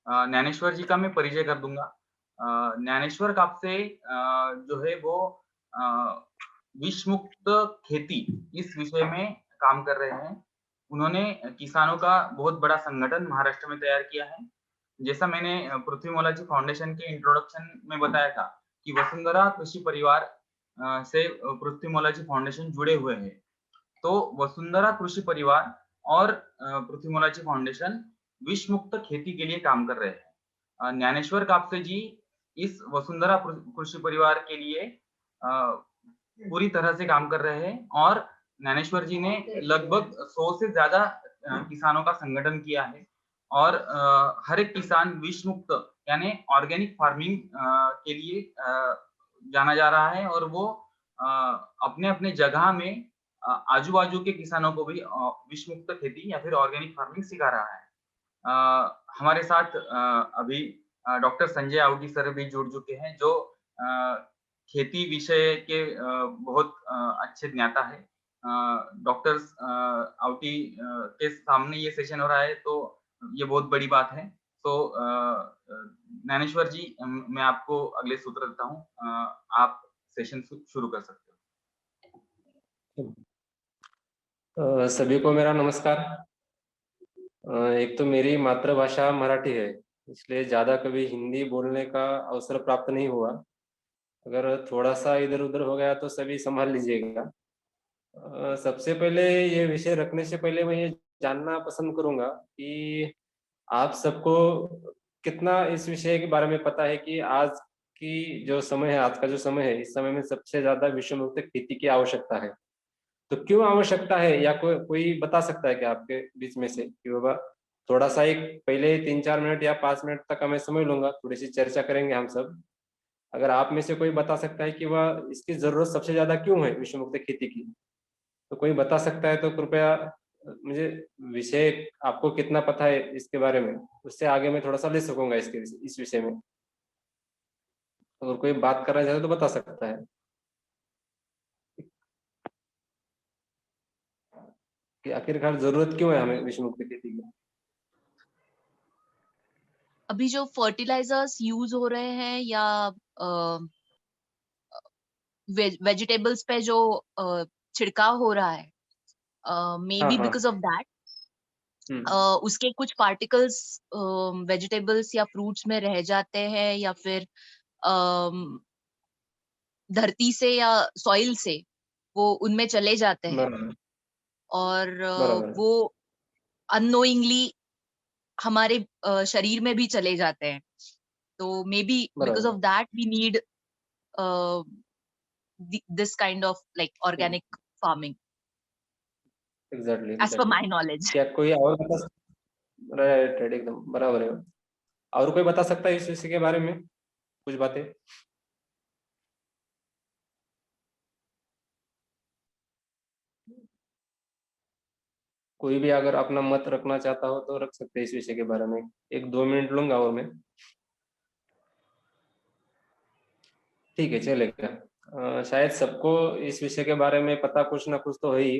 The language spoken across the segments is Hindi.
ज्ञानेश्वर जी का मैं परिचय कर दूँगा। ज्ञानेश्वर कापसे जो है वो अ, विष मुक्त खेती इस विषय में काम कर रहे हैं। उन्होंने किसानों का बहुत बड़ा संगठन महाराष्ट्र में तैयार किया है। जैसा मैंने पृथ्वी मोलाची फाउंडेशन के इंट्रोडक्शन में बताया था कि वसुंधरा कृषि परिवार से पृथ्वी मोलाची फाउंडेशन जुड़े हुए हैं। तो वसुंधरा कृषि परिवार और पृथ्वी मोलाची फाउंडेशन विष मुक्त खेती के लिए काम कर रहे हैं। ज्ञानेश्वर कापसे जी इस वसुंधरा कृषि परिवार के लिए पूरी तरह से काम कर रहे हैं और ज्ञानेश्वर जी ने लगभग 100 से ज़्यादा किसानों का संगठन किया है और हर एक किसान विष मुक्त यानी ऑर्गेनिक फार्मिंग के लिए जाना जा रहा है और वो अपने-अपने जगह में आजू-बाजू के किसानों को भी विष मुक्त खेती या फिर ऑर्गेनिक फार्मिंग सिखा रहा है। हमारे साथ अभी डॉक्टर संजय आवटी सर भी जुड़ चुके हैं जो खेती विषय के बहुत अच्छे ज्ञाता है। डॉक्टर आवटी के सामने ये सेशन हो रहा है तो ये बहुत बड़ी बात है। तो ज्ञानेश्वर जी मैं आपको अगले सूत्र देता हूँ। आप सेशन शुरू कर सकते सभी को मेरा नमस्कार। एक तो मेरी मातृभाषा मराठी है, इसलिए ज़्यादा कभी हिंदी बोलने का अवसर प्राप्त नहीं हुआ। अगर थोड़ा-सा इधर-उधर हो गया तो सभी सँभाल लीजिएगा। सबसे पहले ये विषय रखने से पहले मैं ये जानना पसंद करूँगा कि आप सबको कितना इस विषय के बारे में पता है कि आज की जो समय है, आज का जो समय है, इस समय में सबसे ज़्यादा विषम मुक्त खेती की आवश्यकता है। तो क्यों आवश्यकता है या कोई बता सकता है क्या आपके बीच में से कि बाबा थोड़ा-सा एक पहले 3-4 मिनट या 5 मिनट तक का मैं समय लूँगा, थोड़ी-सी चर्चा करेंगे हम सब। अगर आप में से कोई बता सकता है कि वह इसकी ज़रूरत सबसे ज़्यादा क्यों है विषम मुक्त खेती की? तो कोई बता सकता है तो कृपया मुझे विषय आपको कितना पता है इसके बारे में, उससे आगे मैं थोड़ा-सा ले सकूँगा इस विषय में। अगर कोई बात करना चाहे तो बता सकता है कि आखिरकार ज़रूरत क्यों है हमें विषम मुक्त खेती की? अभी जो फर्टिलाइजर्स यूज हो रहे हैं या वेजिटेबल्स पे जो छिड़काव हो रहा है, मे हाँ, बी हाँ। बिकॉज ऑफ दैट हुँ। उसके कुछ पार्टिकल्स वेजिटेबल्स या फ्रूट्स में रह जाते हैं या फिर अम, धरती से या सॉइल से वो उनमें चले जाते हैं बराबर, और बराबर, वो अननोइंगली हमारे शरीर में भी चले जाते हैं। तो मे बी बिकॉज बराबर। Of that we need this kind of like हुँ, organic farming exactly, as per exactly. my knowledge. क्या कोई और बता राइट, राइट एकदम बराबर है। और कोई बता सकता है इस विषय के बारे में कुछ बातें? कोई भी अगर अपना मत रखना चाहता हो तो रख सकते हैं इस विषय के बारे में। 1-2 मिनट लूँगा और मैं। ठीक है, चलेगा। शायद सबको इस विषय के बारे में पता कुछ ना कुछ तो है ही।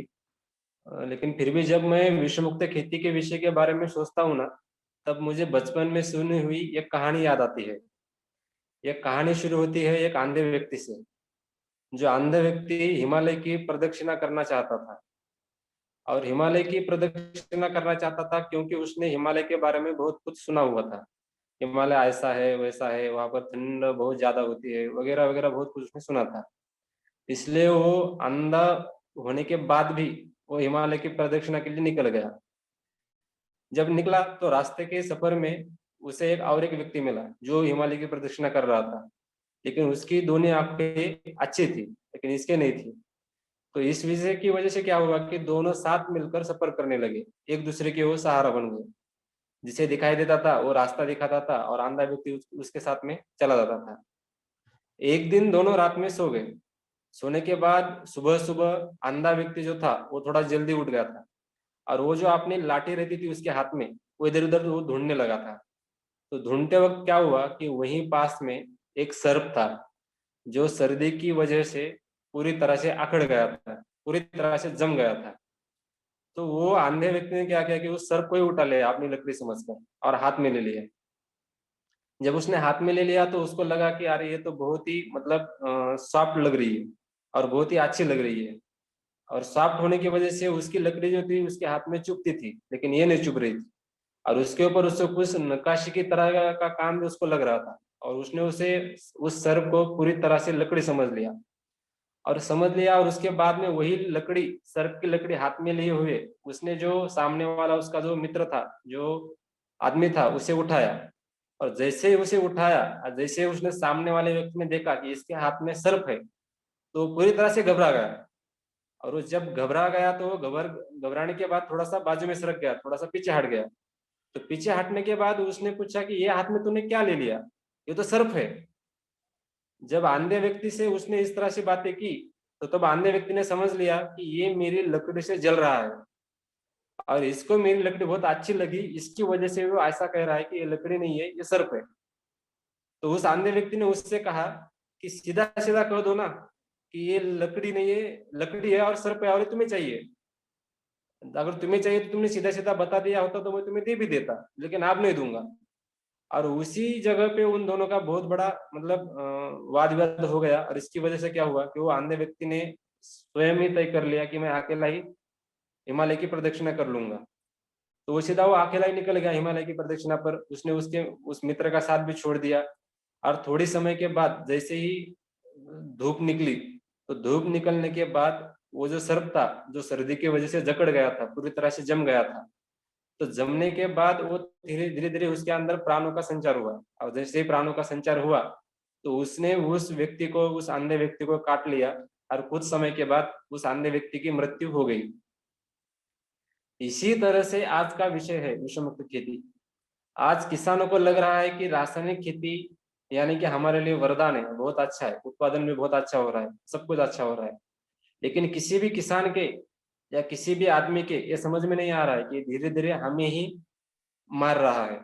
लेकिन फिर भी जब मैं विषम मुक्त खेती के विषय के बारे में सोचता हूँ ना, तब मुझे बचपन में सुनी हुई एक कहानी याद आती है। ये कहानी शुरू होती है एक अंधे व्यक्ति से। जो अंधा व्यक्ति हिमालय की प्रदक्षिणा करना चाहता था और हिमालय की प्रदक्षिणा करना चाहता था क्योंकि उसने हिमालय के बारे में बहुत कुछ सुना हुआ था। हिमालय ऐसा है, वैसा है, वहाँ पर ठंड बहुत ज़्यादा होती है, वगैरह-वगैरह बहुत कुछ उसने सुना था। इसलिए वो अंधा होने के बाद भी वो हिमालय की प्रदक्षिणा के लिए निकल गया। जब निकला तो रास्ते के सफर में उसे एक और एक व्यक्ति मिला, जो हिमालय की प्रदक्षिणा कर रहा था। लेकिन उसकी दोनों आँखें अच्छी थी, लेकिन इसके नहीं थी। तो इस विषय की वजह से क्या हुआ कि दोनों साथ मिलकर सफर करने लगे, एक दूसरे के वो सहारा बन गए। जिसे दिखाई देता था वो रास्ता दिखाता था और अंधा व्यक्ति उसके साथ में चला जाता था। एक दिन दोनों रात में सो गए। सोने के बाद सुबह-सुबह अंधा व्यक्ति जो था वो थोड़ा जल्दी उठ गया था और वो जो अपनी लाठी रहती थी उसके हाथ में, वो इधर-उधर वो ढूँढने लगा था। तो ढूँढते वक़्त क्या हुआ कि वहीं पास में एक सर्प था, जो सर्दी की वजह से पूरी तरह से अकड़ गया था, पूरी तरह से जम गया था। तो वो अंधे व्यक्ति ने क्या किया कि उस सर्प को ही उठा लिया अपनी लकड़ी समझकर और हाथ में ले लिया जब उसने हाथ में ले लिया तो उसको लगा कि अरे ये तो बहुत ही मतलब सॉफ्ट लग रही है और बहुत ही अच्छी लग रही है, और सॉफ्ट होने की वजह से उसकी लकड़ी जो थी उसके हाथ में चुभती थी, लेकिन ये नहीं चुभ रही थी। और उसके ऊपर उससे कुछ नक्काशी की तरह का काम भी उसको लग रहा था, और उसने उसे उस सर्प को पूरी तरह से लकड़ी समझ लिया, और उसके बाद में वही लकड़ी, सर्प की लकड़ी हाथ में लिए हुए उसने जो सामने वाला उसका जो मित्र था, जो आदमी था, उसे उठाया। और जैसे ही उसे उठाया और जैसे ही उसने सामने वाले व्यक्ति ने देखा कि इसके हाथ में सर्प है, तो वो पूरी तरह से घबरा गया। और वो जब घबरा गया तो घबराने के बाद थोड़ा सा बाजू में सरक गया, थोड़ा सा पीछे हट गया। तो पीछे हटने के बाद उसने पूछा कि ये हाथ में तूने क्या ले लिया, ये तो सर्प है। जब अंधे व्यक्ति से उसने इस तरह से बातें की, तो तब अंधे व्यक्ति ने समझ लिया कि ये मेरी लकड़ी से जल रहा है और इसको मेरी लकड़ी बहुत अच्छी लगी, इसकी वजह से वो ऐसा कह रहा है कि ये लकड़ी नहीं है, ये सर्प है। तो उस अंधे व्यक्ति ने उससे कहा कि सीधा सीधा कह दो ना कि ये लकड़ी नहीं है, लकड़ी है और सर्प है और ये तुम्हें चाहिए। अगर तुम्हें चाहिए तो तुमने सीधा सीधा बता दिया होता तो मैं तुम्हें दे भी देता, लेकिन आप नहीं दूंगा। और उसी जगह पे उन दोनों का बहुत बड़ा मतलब वाद विवाद हो गया। और इसकी वजह से क्या हुआ कि वो अंधे व्यक्ति ने स्वयं ही तय कर लिया कि मैं अकेला ही हिमालय की प्रदक्षिणा कर लूंगा। तो वो सीधा वो अकेला ही निकल गया हिमालय की प्रदक्षिणा पर। उसने उसके उस मित्र का साथ भी छोड़ दिया। और थोड़ी समय के बाद जैसे ही धूप निकली, तो धूप निकलने के बाद वो जो सर्प था, जो सर्दी की वजह से जकड़ गया था, पूरी तरह से जम गया था, तो जमने के बाद वो धीरे धीरे उसके अंदर प्राणों का संचार हुआ। और जैसे ही प्राणों का संचार हुआ, तो उसने उस व्यक्ति को, उस अंधे व्यक्ति को काट लिया। और कुछ समय के बाद उस अंधे व्यक्ति की मृत्यु हो गई। इसी तरह से आज का विषय है विषम मुक्त खेती। आज किसानों को लग रहा है कि रासायनिक खेती यानी कि हमारे लिए वरदान है, बहुत अच्छा है, उत्पादन भी बहुत अच्छा हो रहा है, सब कुछ अच्छा हो रहा है। लेकिन किसी भी किसान के या किसी भी आदमी के ये समझ में नहीं आ रहा है कि धीरे धीरे हमें ही मार रहा है।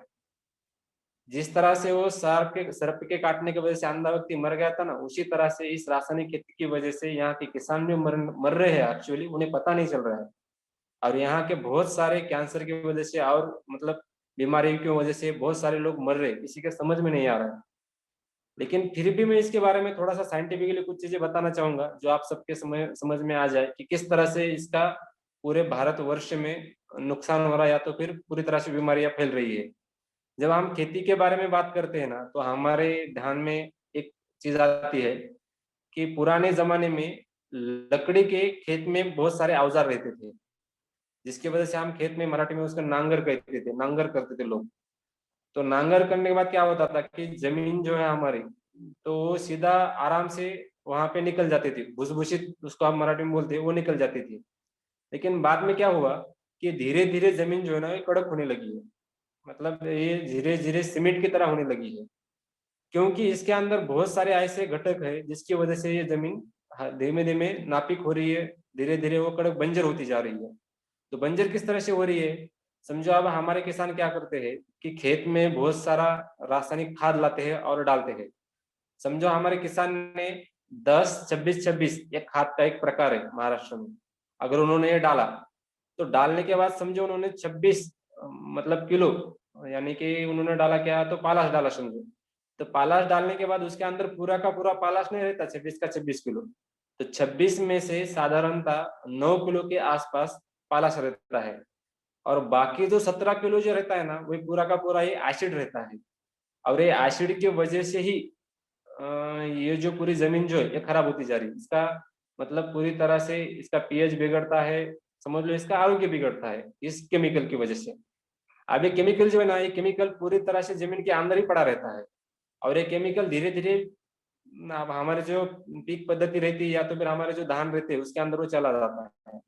जिस तरह से वो सर्प के काटने की वजह से अंधा व्यक्ति मर गया था ना, उसी तरह से इस रासायनिक खेती की वजह से यहाँ के किसान भी मर रहे हैं। एक्चुअली उन्हें पता नहीं चल रहा है। और यहाँ के बहुत सारे कैंसर की वजह से और मतलब बीमारियों की वजह से बहुत सारे लोग मर रहे हैं, किसी के समझ में नहीं आ रहा है। लेकिन फिर भी मैं इसके बारे में थोड़ा सा साइंटिफिकली कुछ चीजें बताना चाहूंगा जो आप सबके समझ में आ जाए कि किस तरह से इसका पूरे भारतवर्ष में नुकसान हो रहा है या तो फिर पूरी तरह से बीमारियां फैल रही है। जब हम खेती के बारे में बात करते हैं ना, तो हमारे ध्यान में एक चीज आती है कि पुराने जमाने में लकड़ी के खेत में बहुत सारे औजार रहते थे, जिसकी वजह से हम खेत में मराठी में उसका नांगर कहते थे, नांगर करते थे लोग। तो नांगर करने के बाद क्या होता था कि जमीन जो है हमारी, तो वो सीधा आराम से वहां पे निकल जाती थी, भुसभुसित उसको हम मराठी में बोलते हैं, वो निकल जाती थी। लेकिन बाद में क्या हुआ कि धीरे धीरे जमीन जो है ना ये कड़क होने लगी है, मतलब ये धीरे धीरे सीमेंट की तरह होने लगी है, क्योंकि इसके अंदर बहुत सारे ऐसे घटक है जिसकी वजह से ये जमीन धीमे धीमे नापिक हो रही है, धीरे धीरे वो कड़क बंजर होती जा रही है। तो बंजर किस तरह से हो रही है, समझो अब हमारे किसान क्या करते हैं कि खेत में बहुत सारा रासायनिक खाद लाते हैं और डालते हैं। समझो हमारे किसान ने 10-26-26 ये खाद का एक प्रकार है महाराष्ट्र में, अगर उन्होंने ये डाला, तो डालने के बाद समझो उन्होंने 26 मतलब किलो, यानी कि उन्होंने डाला क्या, तो पालाश डाला समझो। तो पालाश डालने के बाद उसके अंदर पूरा का पूरा पालाश नहीं रहता 26 का 26 किलो, तो 26 में से साधारणतः 9 किलो के आसपास पालाश रहता है। और बाकी जो 17 किलो जो रहता है ना, वही पूरा का पूरा ये एसिड रहता है। और ये एसिड की वजह से ही ये जो पूरी जमीन जो है ये खराब होती जा रही है। इसका मतलब पूरी तरह से इसका पीएच बिगड़ता है, समझ लो इसका आरोग्य बिगड़ता है इस केमिकल की वजह से। अब ये केमिकल जो है ना, ये केमिकल पूरी तरह से जमीन के अंदर ही पड़ा रहता है। और ये केमिकल धीरे धीरे अब हमारे जो पीक पद्धति रहती है या तो फिर हमारे जो धान रहते हैं उसके अंदर वो चला जाता है।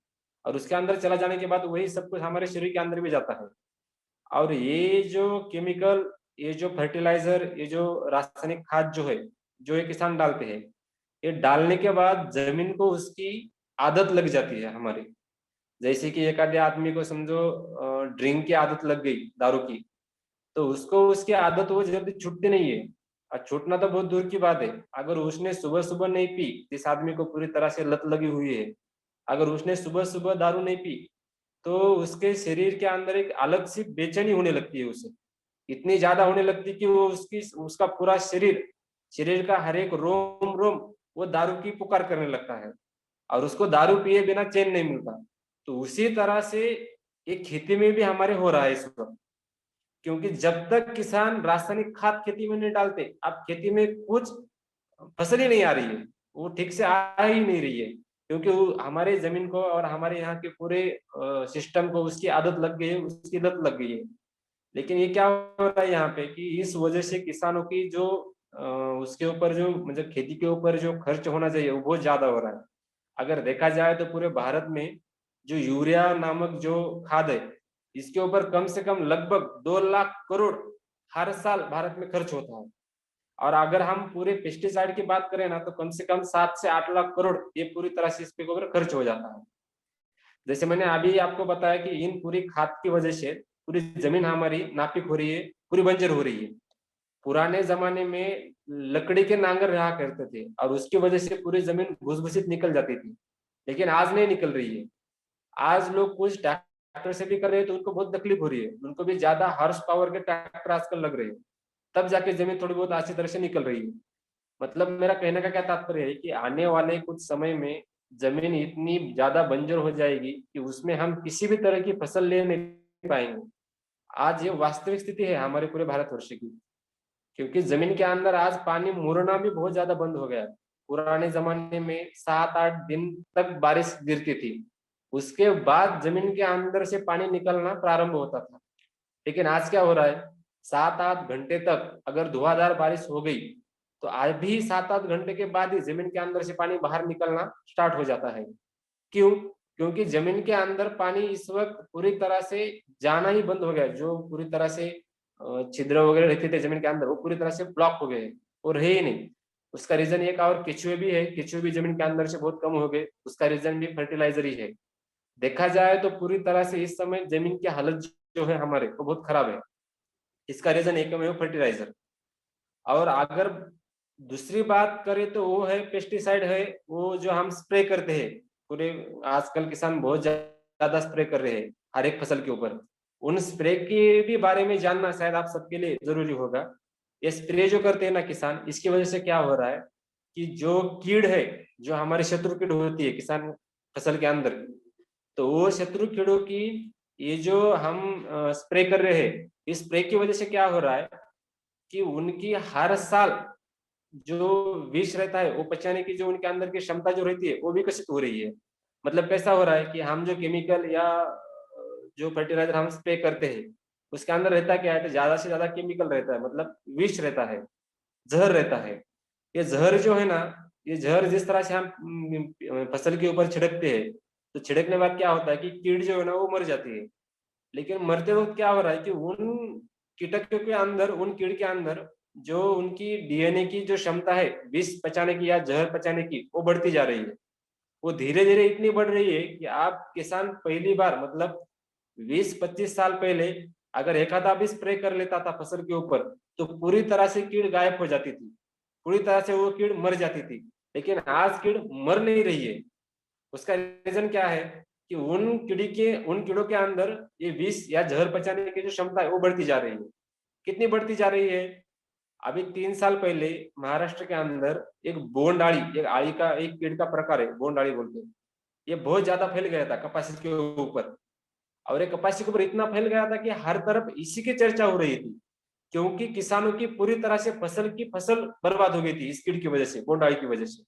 और उसके अंदर चला जाने के बाद वही सब कुछ हमारे शरीर के अंदर भी जाता है। और ये जो केमिकल, ये जो फर्टिलाइजर, ये जो रासायनिक खाद जो है, जो ये किसान डालते हैं, ये डालने के बाद जमीन को उसकी आदत लग जाती है हमारी। जैसे कि एक आधे आदमी को समझो ड्रिंक की आदत लग गई, दारू की, तो उसको उसकी आदत वो जल्दी छूटती नहीं है। और छूटना तो बहुत दूर की बात है, अगर उसने सुबह सुबह नहीं पी, जिस आदमी को पूरी तरह से लत लगी हुई है, अगर उसने सुबह सुबह दारू नहीं पी, तो उसके शरीर के अंदर एक अलग सी बेचैनी होने लगती है उसे, इतनी ज्यादा होने लगती कि वो उसका पूरा शरीर का हर एक रोम रोम वो दारू की पुकार करने लगता है, और उसको दारू पिए बिना चैन नहीं मिलता। तो उसी तरह से एक खेती में भी हमारे हो रहा है इस वक्त, क्योंकि जब तक किसान रासायनिक खाद खेती में नहीं डालते, अब खेती में कुछ फसल ही नहीं आ रही है, वो ठीक से आ ही नहीं रही है, क्योंकि वो हमारे जमीन को और हमारे यहाँ के पूरे सिस्टम को उसकी आदत लग गई है, उसकी लत लग गई है। लेकिन ये क्या हो रहा है यहाँ पे कि इस वजह से किसानों की जो उसके ऊपर जो मतलब खेती के ऊपर जो खर्च होना चाहिए वो बहुत ज्यादा हो रहा है। अगर देखा जाए तो पूरे भारत में जो यूरिया नामक जो खाद है, इसके ऊपर कम से कम लगभग 2 लाख करोड़ हर साल भारत में खर्च होता है। और अगर हम पूरे पेस्टिसाइड की बात करें ना, तो कम से कम 7 से 8 लाख करोड़ ये पूरी तरह से इसके ऊपर खर्च हो जाता है। जैसे मैंने अभी आपको बताया कि इन पूरी खाद की वजह से पूरी जमीन हमारी नापिक हो रही है, पूरी बंजर हो रही है। पुराने जमाने में लकड़ी के नांगर रहा करते थे और उसकी वजह से पूरी जमीन भूसभूसित निकल जाती थी, लेकिन आज नहीं निकल रही है। आज लोग कुछ ट्रैक्टर से भी कर रहे हैं तो उनको बहुत तकलीफ हो रही है, उनको भी ज्यादा हॉर्स पावर के ट्रैक्टर आजकल लग रहे हैं, तब जाके जमीन थोड़ी बहुत अच्छी तरह से निकल रही है। मतलब मेरा कहने का क्या तात्पर्य है कि आने वाले कुछ समय में जमीन इतनी ज्यादा बंजर हो जाएगी कि उसमें हम किसी भी तरह की फसल ले नहीं पाएंगे। आज ये वास्तविक स्थिति है हमारे पूरे भारतवर्ष की, क्योंकि जमीन के अंदर आज पानी मुड़ना भी बहुत ज्यादा बंद हो गया है। पुराने जमाने में 7-8 दिन तक बारिश गिरती थी, उसके बाद जमीन के अंदर से पानी निकलना प्रारंभ होता था। लेकिन आज क्या हो रहा है, 7-8 घंटे तक अगर धुआंधार बारिश हो गई तो आज भी 7-8 घंटे के बाद ही जमीन के अंदर से पानी बाहर निकलना स्टार्ट हो जाता है। क्यों? क्योंकि जमीन के अंदर पानी इस वक्त पूरी तरह से जाना ही बंद हो गया। जो पूरी तरह से छिद्र वगैरह रहते थे जमीन के अंदर, वो पूरी तरह से ब्लॉक हो गए और रहे ही नहीं। उसका रीजन एक और केचुए भी है, केचुए भी जमीन के अंदर से बहुत कम हो गए, उसका रीजन भी फर्टिलाइजर ही है। देखा जाए तो पूरी तरह से इस समय जमीन की हालत जो है हमारे वो बहुत खराब है। इसका रीजन एक है फर्टिलाइजर। और अगर दूसरी बात करें तो वो है पेस्टिसाइड है, वो जो हम स्प्रे करते हैं पूरे, आजकल किसान बहुत ज्यादा स्प्रे कर रहे हैं हर एक फसल के ऊपर। उन स्प्रे के भी बारे में जानना शायद आप सबके लिए जरूरी होगा। ये स्प्रे जो करते हैं ना किसान, इसकी वजह से क्या हो रहा है कि जो कीड़ है, जो हमारे शत्रु कीड़ होती है किसान फसल के अंदर, तो वो शत्रु कीड़ों की ये जो हम स्प्रे कर रहे हैं, इस स्प्रे की वजह से क्या हो रहा है कि उनकी हर साल जो विष रहता है वो पचाने की जो उनके अंदर की क्षमता जो रहती है वो विकसित हो रही है। मतलब कैसा हो रहा है कि हम जो केमिकल या जो फर्टिलाइजर हम स्प्रे करते हैं उसके अंदर रहता क्या है, तो ज्यादा से ज्यादा केमिकल रहता है, मतलब विष रहता है, जहर रहता है। ये जहर जो है ना, ये जहर जिस तरह से हम फसल के ऊपर छिड़कते हैं, तो छिड़कने के बाद क्या होता है कि कीड़ जो है ना वो मर जाती है। लेकिन मरते वक्त क्या हो रहा है कि उन कीटकों के अंदर, उन कीड़ के अंदर जो उनकी डीएनए की जो क्षमता है विष पचाने की या जहर पचाने की, वो बढ़ती जा रही है। वो धीरे धीरे इतनी बढ़ रही है कि आप किसान पहली बार मतलब 20-25 साल पहले अगर एक आधा भी स्प्रे कर लेता था फसल के ऊपर तो पूरी तरह से कीड़ गायब हो जाती थी, पूरी तरह से वो कीड़ मर जाती थी। लेकिन आज कीड़ मर नहीं रही है। उसका रीजन क्या है कि उन कीड़ों के अंदर ये विष या जहर पचाने की जो क्षमता है वो बढ़ती जा रही है। कितनी बढ़ती जा रही है? अभी 3 साल पहले महाराष्ट्र के अंदर एक बोंडाली, एक आड़ी का एक कीड़ का प्रकार है, बोंडाली बोलते हैं। ये बहुत ज्यादा फैल गया था कपासी के ऊपर, और ये कपासी के ऊपर इतना फैल गया था कि हर तरफ इसी की चर्चा हो रही थी, क्योंकि किसानों की पूरी तरह से फसल बर्बाद हो गई थी इस कीड़ की वजह से, बोंडाली की वजह से।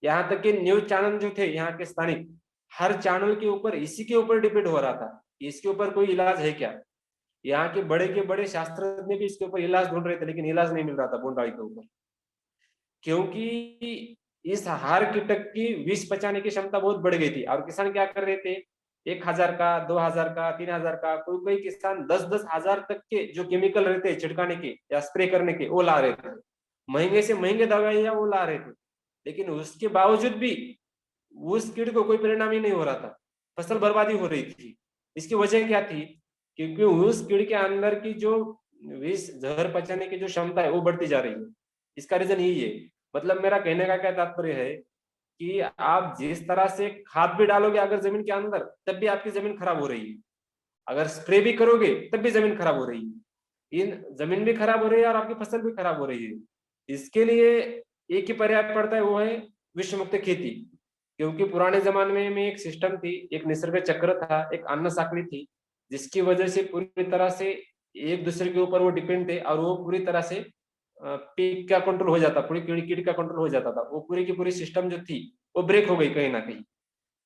यहाँ तक कि न्यूज चैनल जो थे यहाँ के स्थानिक, हर चैनल के ऊपर इसी के ऊपर डिबेट हो रहा था, इसके ऊपर कोई इलाज है क्या। यहाँ के बड़े शास्त्रज्ञ भी इसके ऊपर इलाज ढूंढ रहे थे, लेकिन इलाज नहीं मिल रहा था बोंडाली के ऊपर, क्योंकि इस हार कीटक की विष पचाने की क्षमता बहुत बढ़ गई थी। और किसान क्या कर रहे थे, 1,000 का, 2,000 का, 3,000 का, कोई किसान 10-10 हजार तक के जो केमिकल रहते हैं छिड़काने के या स्प्रे करने के, वो ला रहे थे। महंगे से महंगे दवाइयां वो ला रहे थे, लेकिन उसके बावजूद भी उस कीड़ को कोई परिणाम ही नहीं हो रहा था, फसल बर्बादी हो रही थी। इसकी वजह क्या थी? क्योंकि उस कीड़ के अंदर की जो विष जहर पचाने की जो क्षमता है वो बढ़ती जा रही है। इसका रीजन यही है। मतलब मेरा कहने का क्या तात्पर्य है कि आप जिस तरह से खाद भी डालोगे अगर जमीन के अंदर, तब भी आपकी जमीन खराब हो रही है। अगर स्प्रे भी करोगे तब भी जमीन खराब हो रही है। इन जमीन भी खराब हो रही है और आपकी फसल भी खराब हो रही है। इसके लिए एक ही पर्याय पड़ता है, वो है विश्व मुक्त खेती। क्योंकि पुराने जमाने में एक सिस्टम थी, एक निसर्ग चक्र था, एक अन्न साखड़ी थी, जिसकी वजह से पूरी तरह से एक दूसरे के ऊपर वो डिपेंड थे, और वो पूरी तरह से पीक का कंट्रोल हो जाता, पूरी कीट का कंट्रोल हो जाता था। वो पूरी की पूरी सिस्टम जो थी वो ब्रेक हो गई कहीं ना कहीं।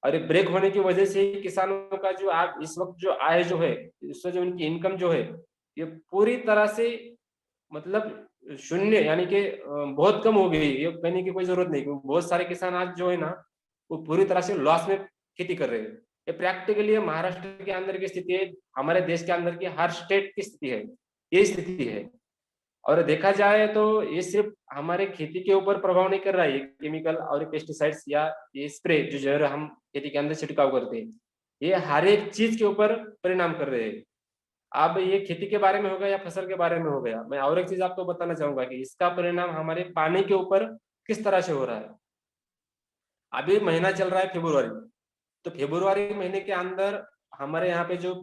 और ये ब्रेक होने की वजह से ही किसानों का जो आज इस वक्त जो आय जो है, इससे जो उनकी इनकम जो है, ये पूरी तरह से मतलब शून्य, यानी कि बहुत कम हो गई। ये कहने की कोई जरूरत नहीं, क्योंकि बहुत सारे किसान आज जो है ना, वो पूरी तरह से लॉस में खेती कर रहे हैं। ये प्रैक्टिकली महाराष्ट्र के अंदर की स्थिति है, हमारे देश के अंदर की हर स्टेट की स्थिति है, ये स्थिति है। और देखा जाए तो ये सिर्फ हमारे खेती के ऊपर प्रभाव नहीं कर रहा है, केमिकल और पेस्टिसाइड्स या ये स्प्रे जो जहर हम खेती के अंदर छिड़काव करते हैं, ये हर एक चीज के ऊपर परिणाम कर रहे हैं। अब ये खेती के बारे में हो गया या फसल के बारे में हो गया, मैं और एक चीज आपको बताना चाहूंगा कि इसका परिणाम हमारे पानी के ऊपर किस तरह से हो रहा है। अभी महीना चल रहा है फेब्रुआरी, तो फेब्रुआरी महीने के अंदर हमारे यहाँ पे जो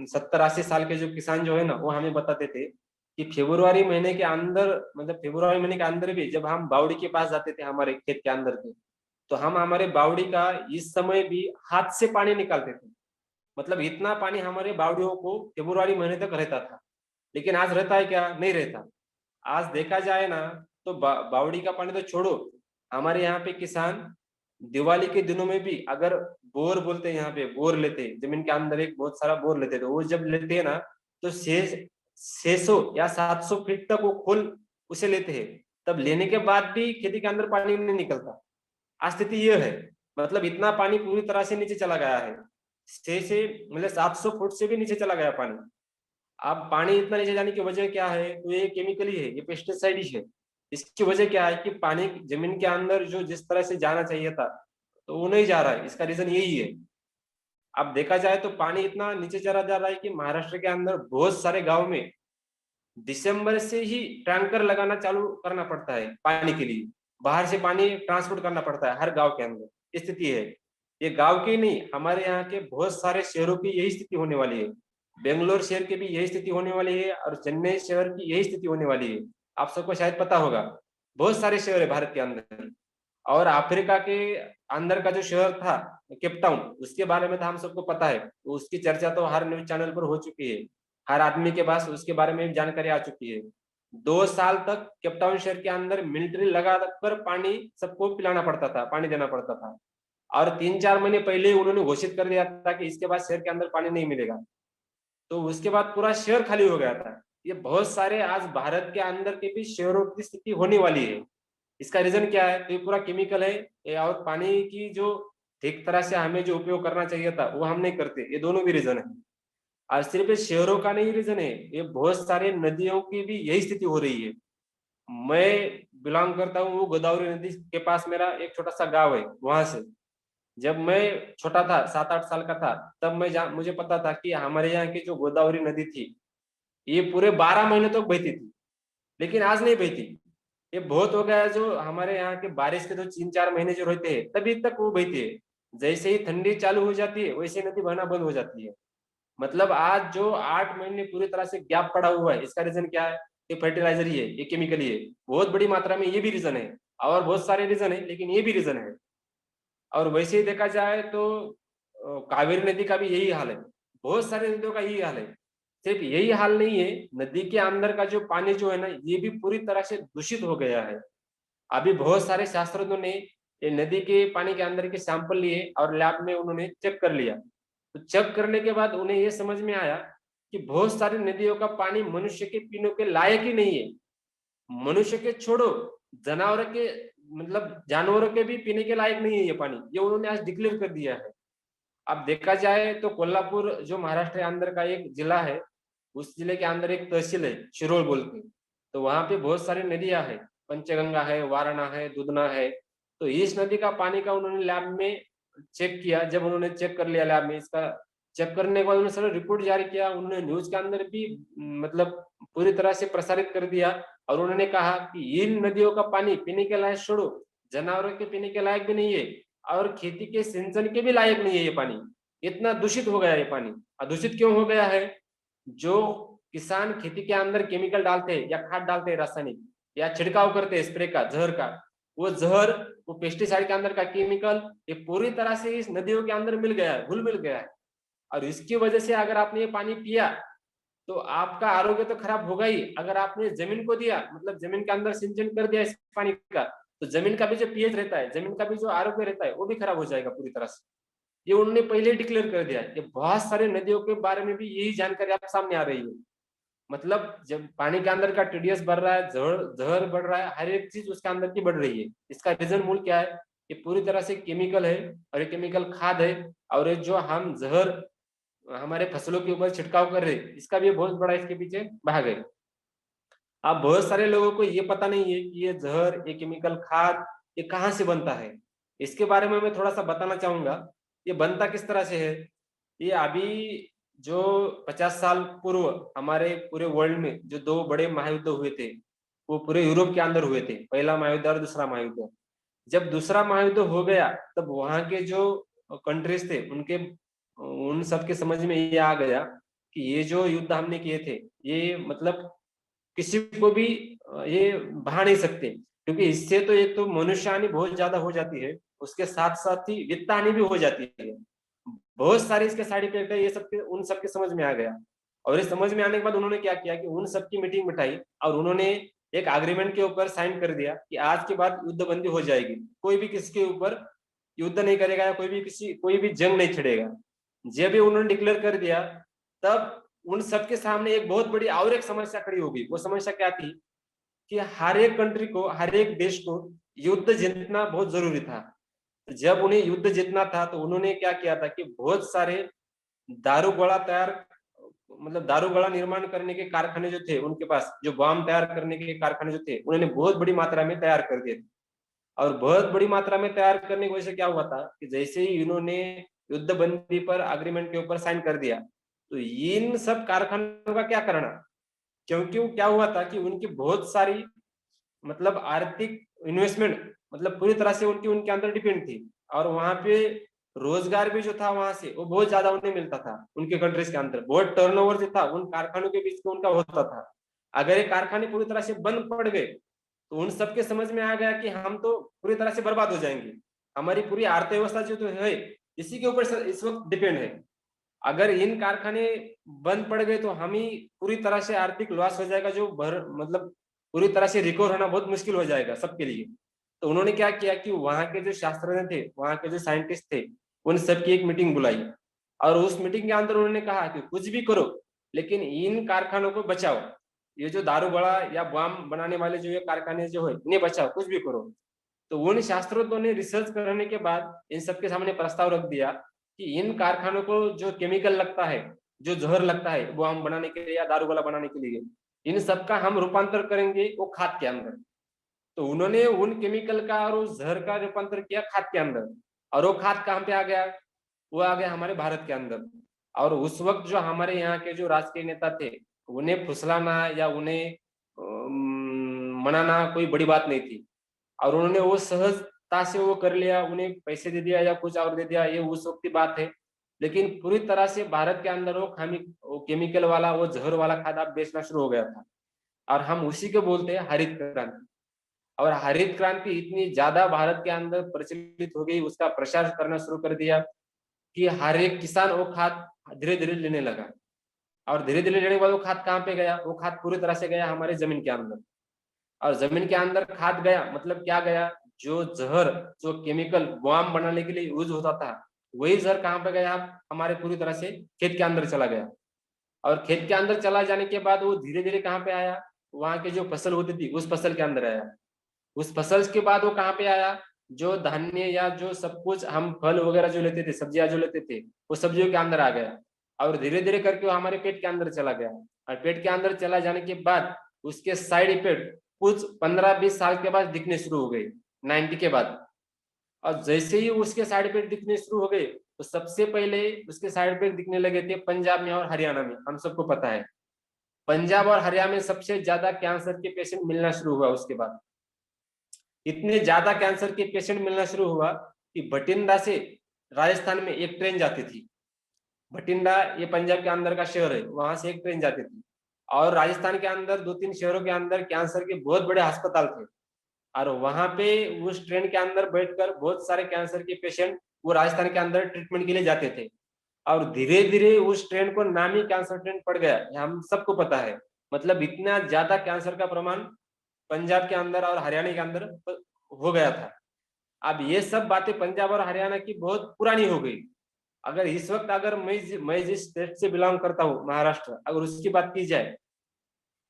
70-80 साल के जो किसान जो है ना, वो हमें बताते थे कि फेब्रुआरी महीने के अंदर, मतलब फेब्रुआरी महीने के अंदर भी जब हम बावड़ी के पास जाते थे हमारे खेत के अंदर के, तो हम हमारे बावड़ी का इस समय भी हाथ से पानी निकालते थे। मतलब इतना पानी हमारे बावड़ियों को फेब्रुआरी महीने तक रहता था। लेकिन आज रहता है क्या? नहीं रहता। आज देखा जाए ना, तो बावड़ी का पानी तो छोड़ो, हमारे यहाँ पे किसान दिवाली के दिनों में भी अगर बोर बोलते हैं, यहाँ पे बोर लेते हैं, जमीन के अंदर एक बहुत सारा बोर लेते, तो वो जब लेते हैं ना, तो 600 या 700 फीट तक वो खोल उसे लेते हैं। तब लेने के बाद भी खेती के अंदर पानी नहीं निकलता। आज स्थिति ये है, मतलब इतना पानी पूरी तरह से नीचे चला गया है, 6 से मतलब 700 फुट से भी नीचे चला गया पानी। अब पानी इतना नीचे जाने की वजह क्या है? तो ये केमिकल ही है, ये पेस्टिसाइड ही है। इसकी वजह क्या है कि पानी जमीन के अंदर जो जिस तरह से जाना चाहिए था, तो वो नहीं जा रहा है। इसका रीजन यही है। अब देखा जाए तो पानी इतना नीचे चला जा रहा है कि महाराष्ट्र के अंदर बहुत सारे गांव में दिसंबर से ही टैंकर लगाना चालू करना पड़ता है पानी के लिए। बाहर से पानी ट्रांसपोर्ट करना पड़ता है हर गांव के अंदर। स्थिति है ये, गांव की नहीं, हमारे यहाँ के बहुत सारे शहरों की यही स्थिति होने वाली है। बेंगलोर शहर की भी यही स्थिति होने वाली है, और चेन्नई शहर की यही स्थिति होने वाली है। आप सबको शायद पता होगा, बहुत सारे शहर है भारत के अंदर। और अफ्रीका के अंदर का जो शहर था केप टाउन, उसके बारे में तो हम सबको पता है, तो उसकी चर्चा तो हर न्यूज चैनल पर हो चुकी है, हर आदमी के पास उसके बारे में जानकारी आ चुकी है। 2 साल तक केप टाउन शहर के अंदर मिलिट्री लगा कर पानी सबको पिलाना पड़ता था, पानी देना पड़ता था। और 3-4 महीने पहले उन्होंने घोषित कर दिया था कि इसके बाद शहर के अंदर पानी नहीं मिलेगा। तो उसके बाद पूरा शहर खाली हो गया था। ये बहुत सारे आज भारत के अंदर के भी शहरों की स्थिति होने वाली है। इसका रीजन क्या है? तो ये पूरा केमिकल है, ये और पानी की जो ठीक तरह से हमें जो उपयोग करना चाहिए था वो हम नहीं करते। ये दोनों भी रीजन है। और सिर्फ शहरों का नहीं रीजन है, ये बहुत सारे नदियों की भी यही स्थिति हो रही है। मैं बिलोंग करता हूँ वो गोदावरी नदी के पास, मेरा एक छोटा सा गांव है। वहां से जब मैं छोटा था, 7-8 साल का था, तब मुझे पता था कि हमारे यहाँ की जो गोदावरी नदी थी, ये पूरे 12 महीने तक तो बहती थी। लेकिन आज नहीं बहती। ये बहुत हो गया है, जो हमारे यहाँ के बारिश के जो 3-4 महीने जो रहते हैं तभी तक वो बहती है। जैसे ही ठंडी चालू हो जाती है वैसे नदी बहना बंद हो जाती है। मतलब आज जो 8 महीने पूरी तरह से गैप पड़ा हुआ है, इसका रीजन क्या है? ये फर्टिलाइजर ही है, ये केमिकल ही है। बहुत बड़ी मात्रा में ये भी रीजन है, और बहुत सारे रीजन है, लेकिन ये भी रीजन है। और वैसे ही देखा जाए तो कावेरी नदी का भी यही हाल है, बहुत सारे नदियों का यही हाल है। सिर्फ यही हाल नहीं है, नदी के अंदर का जो पानी जो है ना, ये भी पूरी तरह से दूषित हो गया है। अभी बहुत सारे शास्त्रज्ञों ने ये नदी के पानी के अंदर के सैंपल लिए और लैब में उन्होंने चेक कर लिया। तो चेक करने के बाद उन्हें ये समझ में आया कि बहुत सारी नदियों का पानी मनुष्य के पीने के लायक ही नहीं है। मनुष्य के छोड़ो, जानवर के, मतलब जानवरों के भी पीने के लायक नहीं है ये पानी, ये उन्होंने आज डिक्लेयर कर दिया है। अब देखा जाए तो कोल्हापुर जो महाराष्ट्र के अंदर का एक जिला है, उस जिले के अंदर एक तहसील है शिरोळ बोल के, तो वहां पे बहुत सारी नदियां है, पंचगंगा है, वारणा है, दुधना है। तो इस नदी का पानी का उन्होंने लैब में चेक किया। जब उन्होंने चेक कर लिया लैब में, इसका चेक करने के बाद उन्होंने सारा रिपोर्ट जारी किया, उन्होंने न्यूज के अंदर भी मतलब पूरी तरह से प्रसारित कर दिया। और उन्होंने कहा कि इन नदियों का पानी पीने के लायक छोड़ो, जानवरों के पीने के लायक भी नहीं है, और खेती के सिंचन के भी लायक नहीं है ये पानी। इतना दूषित हो गया ये पानी। दूषित क्यों हो गया है? जो किसान खेती के अंदर केमिकल डालते हैं या खाद डालते हैं रासायनिक, या छिड़काव करते हैं स्प्रे का, जहर का, वो जहर, वो पेस्टिसाइड के अंदर का केमिकल, ये पूरी तरह से इस नदियों के अंदर मिल गया है, घुल मिल गया है। और इसकी वजह से अगर आपने ये पानी पिया तो आपका आरोग्य तो खराब होगा ही। अगर आपने जमीन को दिया, मतलब जमीन के अंदर सिंचन कर दिया इस पानी का, तो जमीन का भी जो पीएच रहता है, जमीन का भी जो आरोग्य रहता है, वो भी खराब हो जाएगा पूरी तरह से। ये उन्होंने पहले डिक्लेयर कर दिया है। ये बहुत सारे नदियों के बारे में भी यही जानकारी आप सामने आ रही है। मतलब जब पानी के अंदर का टीडीएस बढ़ रहा है, जहर बढ़ रहा है, हर एक चीज उसके अंदर की बढ़ रही है। इसका रीजन मूल क्या है? ये पूरी तरह से केमिकल है, और ये केमिकल खाद है, और ये जो हम जहर हमारे फसलों के ऊपर छिड़काव कर रहे हैं, इसका भी बहुत बड़ा इसके पीछे भाग है। अब बहुत सारे लोगों को ये पता नहीं है कि ये जहर, ये केमिकल खाद, ये कहाँ से बनता है। इसके बारे में मैं थोड़ा सा बताना चाहूंगा। ये बनता किस तरह से है। ये अभी जो 50 साल पूर्व हमारे पूरे वर्ल्ड में जो 2 बड़े महायुद्ध हुए थे, वो पूरे यूरोप के अंदर हुए थे, पहला महायुद्ध और दूसरा महायुद्ध। जब दूसरा महायुद्ध हो गया, तब वहां के जो कंट्रीज थे, उन सबके समझ में ये आ गया कि ये जो युद्ध हमने किए थे, ये मतलब किसी को भी ये बहा नहीं सकते, क्योंकि इससे तो एक तो मनुष्य हानि बहुत ज्यादा हो जाती है, उसके साथ साथ ही वित्त हानि भी हो जाती है। बहुत सारे इसके साइड इफेक्ट है, ये सबके उन सबके समझ में आ गया। और ये समझ में आने के बाद उन्होंने क्या किया कि उन सबकी मीटिंग बिठाई, और उन्होंने एक एग्रीमेंट के ऊपर साइन कर दिया कि आज के बाद युद्ध बंदी हो जाएगी, कोई भी किसी के ऊपर युद्ध नहीं करेगा, या कोई भी जंग नहीं छिड़ेगा। जब भी उन्होंने डिक्लेयर कर दिया, तब उन सबके सामने एक बहुत बड़ी और एक समस्या खड़ी होगी। वो समस्या क्या थी कि हर एक कंट्री को, हर एक देश को युद्ध जीतना बहुत जरूरी था। जब उन्हें युद्ध जीतना था, तो उन्होंने क्या किया था कि बहुत सारे दारू गोला तैयार, मतलब दारू गोला निर्माण करने के कारखाने जो थे उनके पास, जो बम तैयार करने के कारखाने जो थे, उन्होंने बहुत बड़ी मात्रा में तैयार कर दिए थे। और बहुत बड़ी मात्रा में तैयार करने की वजह से क्या हुआ था कि जैसे ही इन्होंने युद्ध बंदी पर एग्रीमेंट के ऊपर साइन कर दिया, तो इन सब कारखानों का क्या करना, क्योंकि क्या हुआ था कि उनकी बहुत सारी मतलब आर्थिक इन्वेस्टमेंट, मतलब पूरी तरह से उनके अंदर डिपेंड थी। और वहां पे रोजगार भी जो था वहां से वो बहुत ज्यादा उन्हें मिलता था। उनके कंट्रीज के अंदर बहुत टर्नओवर जो था उन कारखानों के बीच में उनका होता था। अगर ये कारखाने पूरी तरह से बंद पड़ गए, तो उन सबके समझ में आ गया कि हम तो पूरी तरह से बर्बाद हो जाएंगे। हमारी पूरी अर्थव्यवस्था जो तो है, इसी के ऊपर इस वक्त डिपेंड है। अगर इन कारखाने बंद पड़ गए तो हम ही पूरी तरह से आर्थिक लॉस हो जाएगा, जो मतलब पूरी तरह से रिकवर होना बहुत मुश्किल हो जाएगा सबके लिए। तो उन्होंने क्या किया कि वहां के जो शास्त्रज्ञ थे, वहां के जो साइंटिस्ट थे, उन सबकी एक मीटिंग बुलाई, और उस मीटिंग के अंदर उन्होंने कहा कि कुछ भी करो, लेकिन इन कारखानों को बचाओ। ये जो दारू बड़ा या बम बनाने वाले जो ये कारखाने जो है, इन्हें बचाओ, कुछ भी करो। तो उन शास्त्रज्ञों ने रिसर्च करने के बाद इन सबके सामने प्रस्ताव रख दिया कि इन कारखानों को जो केमिकल लगता है, जो जहर लगता है बम बनाने के लिए या दारू वाला बनाने के लिए, इन सबका हम रूपांतर करेंगे वो खाद के अंदर। तो उन्होंने उन केमिकल का और उस जहर का रूपांतर किया खाद के अंदर। और वो खाद कहाँ पे आ गया? वो आ गया हमारे भारत के अंदर। और उस वक्त जो हमारे यहाँ के जो राजकीय नेता थे, उन्हें फुसलाना या उन्हें मनाना कोई बड़ी बात नहीं थी, और उन्होंने वो सहजता से वो कर लिया, उन्हें पैसे दे दिया या कुछ और दे दिया, ये उस वक्त की बात है। लेकिन पूरी तरह से भारत के अंदर वो केमिकल वाला, वो जहर वाला खाद आप बेचना शुरू हो गया था, और हम उसी को बोलते हैं हरित क्रांति। और हरित क्रांति इतनी ज्यादा भारत के अंदर प्रचलित हो गई, उसका प्रचार करना शुरू कर दिया कि हर एक किसान वो खाद धीरे धीरे लेने लगा। और धीरे धीरे लेने के बाद वो खाद कहाँ पे गया? वो खाद पूरी तरह से गया हमारे जमीन के अंदर। और जमीन के अंदर खाद गया मतलब क्या गया? जो जहर, जो केमिकल बम बनाने के लिए यूज होता था, वही जहर कहाँ पे गया? हमारे पूरी तरह से खेत के अंदर चला गया। और खेत के अंदर चला जाने के बाद वो धीरे धीरे कहाँ पे आया? वहां की जो फसल होती थी उस फसल के अंदर आया। उस फसल के बाद वो कहाँ पे आया? जो धान्य या जो सब कुछ हम फल वगैरह जो लेते थे, सब्जियां जो लेते थे, वो सब्जियों के अंदर आ गया। और धीरे धीरे करके वो हमारे पेट के अंदर चला गया। और पेट के अंदर चला जाने के बाद उसके साइड इफेक्ट कुछ 15-20 साल के बाद दिखने शुरू हो गए, 90 के बाद। और जैसे ही उसके साइड इफेक्ट दिखने शुरू हो गए, तो सबसे पहले उसके साइड इफेक्ट दिखने लगे थे पंजाब में और हरियाणा में। हम सबको पता है पंजाब और हरियाणा में सबसे ज्यादा कैंसर के पेशेंट मिलना शुरू हुआ। उसके बाद इतने ज्यादा कैंसर के पेशेंट मिलना शुरू हुआ कि बठिंडा से राजस्थान में एक ट्रेन जाती थी। बठिंडा ये पंजाब के अंदर का शहर है, वहां से एक ट्रेन जाती थी। और राजस्थान के अंदर 2-3 शहरों के अंदर कैंसर के बहुत बड़े अस्पताल थे, और वहां पे उस ट्रेन के अंदर बैठकर बहुत सारे कैंसर के पेशेंट वो राजस्थान के अंदर ट्रीटमेंट के लिए जाते थे। और धीरे धीरे उस ट्रेन को नाम ही कैंसर ट्रेन पड़ गया, ये हम सबको पता है। मतलब इतना ज्यादा कैंसर का प्रमाण पंजाब के अंदर और हरियाणा के अंदर हो गया था। अब ये सब बातें पंजाब और हरियाणा की बहुत पुरानी हो गई। अगर इस वक्त अगर मैं जिस स्टेट से बिलोंग करता हूँ, महाराष्ट्र, अगर उसकी बात की जाए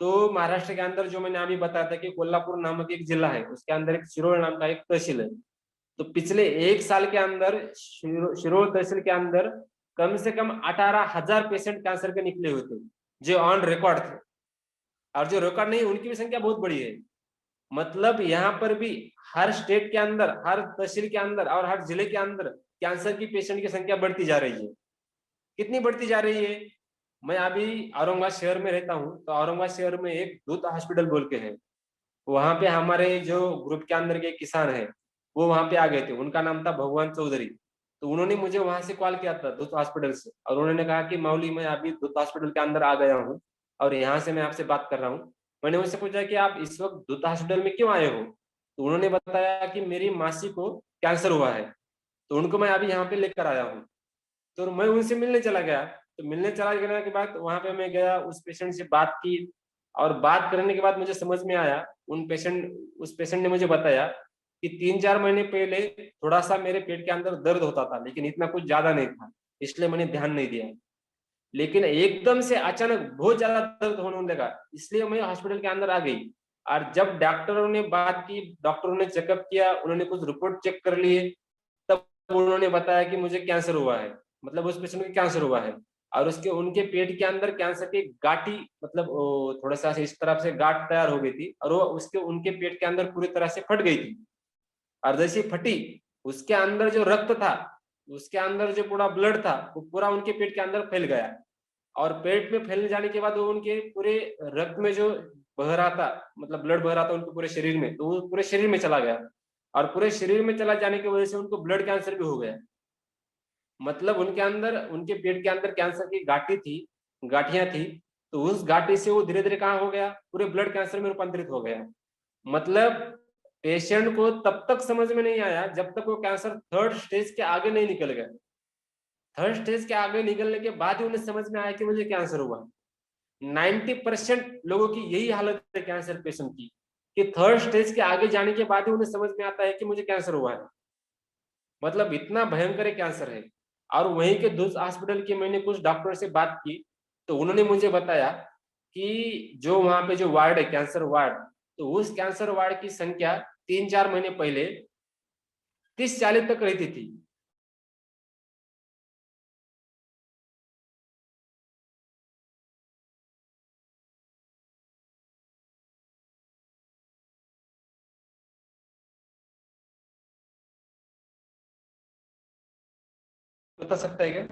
तो महाराष्ट्र के अंदर जो मैंने अभी बताया था कि कोल्हापुर नामक एक जिला है, उसके अंदर एक शिरोळ नाम का एक तहसील है। तो पिछले 1 साल के अंदर शिरोळ तहसील के अंदर कम से कम 18,000 पेशेंट कैंसर के निकले हुए थे, जो ऑन रिकॉर्ड थे। और जो रिकॉर्ड नहीं, उनकी भी संख्या बहुत बड़ी है। मतलब यहाँ पर भी हर स्टेट के अंदर, हर तहसील के अंदर और हर जिले के अंदर कैंसर की पेशेंट की संख्या बढ़ती जा रही है। कितनी बढ़ती जा रही है? मैं अभी औरंगाबाद शहर में रहता हूँ, तो औरंगाबाद शहर में एक दूत हॉस्पिटल बोल के है। वहां पे हमारे जो ग्रुप के अंदर के किसान है, वो वहां पे आ गए थे। उनका नाम था भगवान चौधरी। तो उन्होंने मुझे वहां से कॉल किया था, दूत हॉस्पिटल से, और उन्होंने कहा कि माउली, मैं अभी दूत हॉस्पिटल के अंदर आ गया हूँ और यहाँ से मैं आपसे बात कर रहा हूँ। मैंने उनसे पूछा कि आप इस वक्त दूत हॉस्पिटल में क्यों आए हो? तो उन्होंने बताया कि मेरी मासी को कैंसर हुआ है, तो उनको मैं अभी यहाँ पे लेकर आया हूँ। तो मैं उनसे मिलने चला गया। तो मिलने चला गया के बाद वहां पे मैं गया, उस पेशेंट से बात की, और बात करने के बाद मुझे समझ में आया, उस पेशेंट ने मुझे बताया कि 3-4 महीने पहले थोड़ा सा मेरे पेट के अंदर दर्द होता था, लेकिन इतना कुछ ज्यादा नहीं था, इसलिए मैंने ध्यान नहीं दिया। लेकिन एकदम से अचानक बहुत ज्यादा दर्द होने लगा, इसलिए मैं हॉस्पिटल के अंदर आ गई। और जब डॉक्टरों ने बात की, डॉक्टरों ने चेकअप किया, उन्होंने कुछ रिपोर्ट चेक कर लिए, तब उन्होंने बताया कि मुझे कैंसर हुआ है। मतलब उस पेशेंट को कैंसर हुआ है, और उसके उनके पेट के अंदर कैंसर की गांठी, मतलब थोड़ा सा इस तरफ से गांठ तैयार हो गई थी, और वो उसके उनके पेट के अंदर पूरी तरह से फट गई थी। और जैसी फटी, उसके अंदर जो रक्त था, उसके अंदर जो पूरा ब्लड था, वो पूरा उनके पेट के अंदर फैल गया। और पेट में फैलने जाने के बाद वो उनके पूरे रक्त में जो बह रहा था, मतलब ब्लड बह रहा था उनके पूरे शरीर में, तो वो पूरे शरीर में चला गया। और पूरे शरीर में चला जाने की वजह से उनको ब्लड कैंसर भी हो गया। मतलब उनके अंदर, उनके पेट के अंदर कैंसर की गांठी थी, गांठियां थी। तो उस गांठी से वो धीरे धीरे कहाँ हो गया, पूरे ब्लड कैंसर में रूपांतरित हो गया। मतलब पेशेंट को तब तक समझ में नहीं आया जब तक वो कैंसर 3rd स्टेज के आगे नहीं निकल गया। 3rd स्टेज के आगे निकलने के बाद ही उन्हें समझ में आया कि मुझे कैंसर हुआ। 90% लोगों की यही हालत है कैंसर पेशेंट की, कि 3rd स्टेज के आगे जाने के बाद ही उन्हें समझ में आता है कि मुझे कैंसर हुआ है। मतलब इतना भयंकर कैंसर है। और वहीं के दूसरे हॉस्पिटल के मैंने कुछ डॉक्टर से बात की, तो उन्होंने मुझे बताया कि जो वहां पे जो वार्ड है, कैंसर वार्ड, तो उस कैंसर वार्ड की संख्या 3-4 महीने पहले 30-40 तक रहती थी। बता सकता है क्या?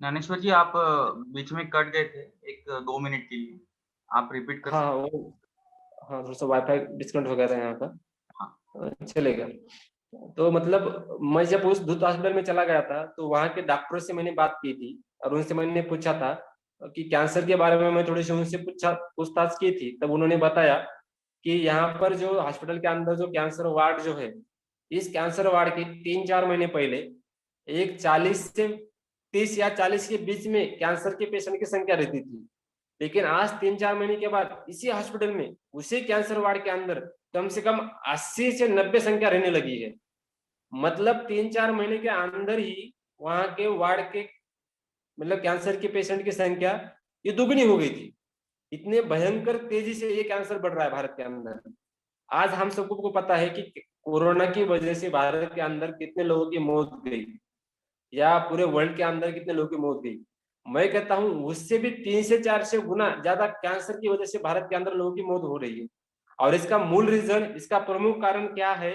ज्ञानेश्वर जी, आप बीच में कट गए थे 1-2 मिनट के लिए, आप रिपीट कर हाँ सकते वो, हाँ थोड़ा सा वाईफाई डिस्कनेक्ट हो गया था यहाँ का। हैं? चलेगा। तो मतलब मैं जब उस दूत हॉस्पिटल में चला गया था, तो वहाँ के डॉक्टरों से मैंने बात की थी, और उनसे मैंने पूछा था कि कैंसर के बारे में मैं थोड़ी सी उनसे पूछताछ की थी। तब उन्होंने बताया कि यहाँ पर जो हॉस्पिटल के अंदर जो कैंसर वार्ड जो है, इस कैंसर वार्ड के 3-4 महीने पहले एक 40 से 30 या 40 के बीच में कैंसर के पेशेंट की संख्या रहती थी। लेकिन आज 3-4 महीने के बाद इसी हॉस्पिटल में, उसी कैंसर वार्ड के अंदर कम से कम 80 से 90 संख्या रहने लगी है। मतलब 3-4 महीने के अंदर ही वहां के वार्ड के, मतलब कैंसर के पेशेंट की संख्या ये दुगनी हो गई थी। इतने भयंकर तेजी से ये कैंसर बढ़ रहा है भारत के अंदर। आज हम सबको पता है कि कोरोना की वजह से भारत के अंदर कितने लोगों की मौत गई, या पूरे वर्ल्ड के अंदर कितने लोगों की मौत गई। मैं कहता हूं उससे भी 3 से 4 गुना ज्यादा कैंसर की वजह से भारत के अंदर लोगों की मौत हो रही है। और इसका मूल रीजन, इसका प्रमुख कारण क्या है?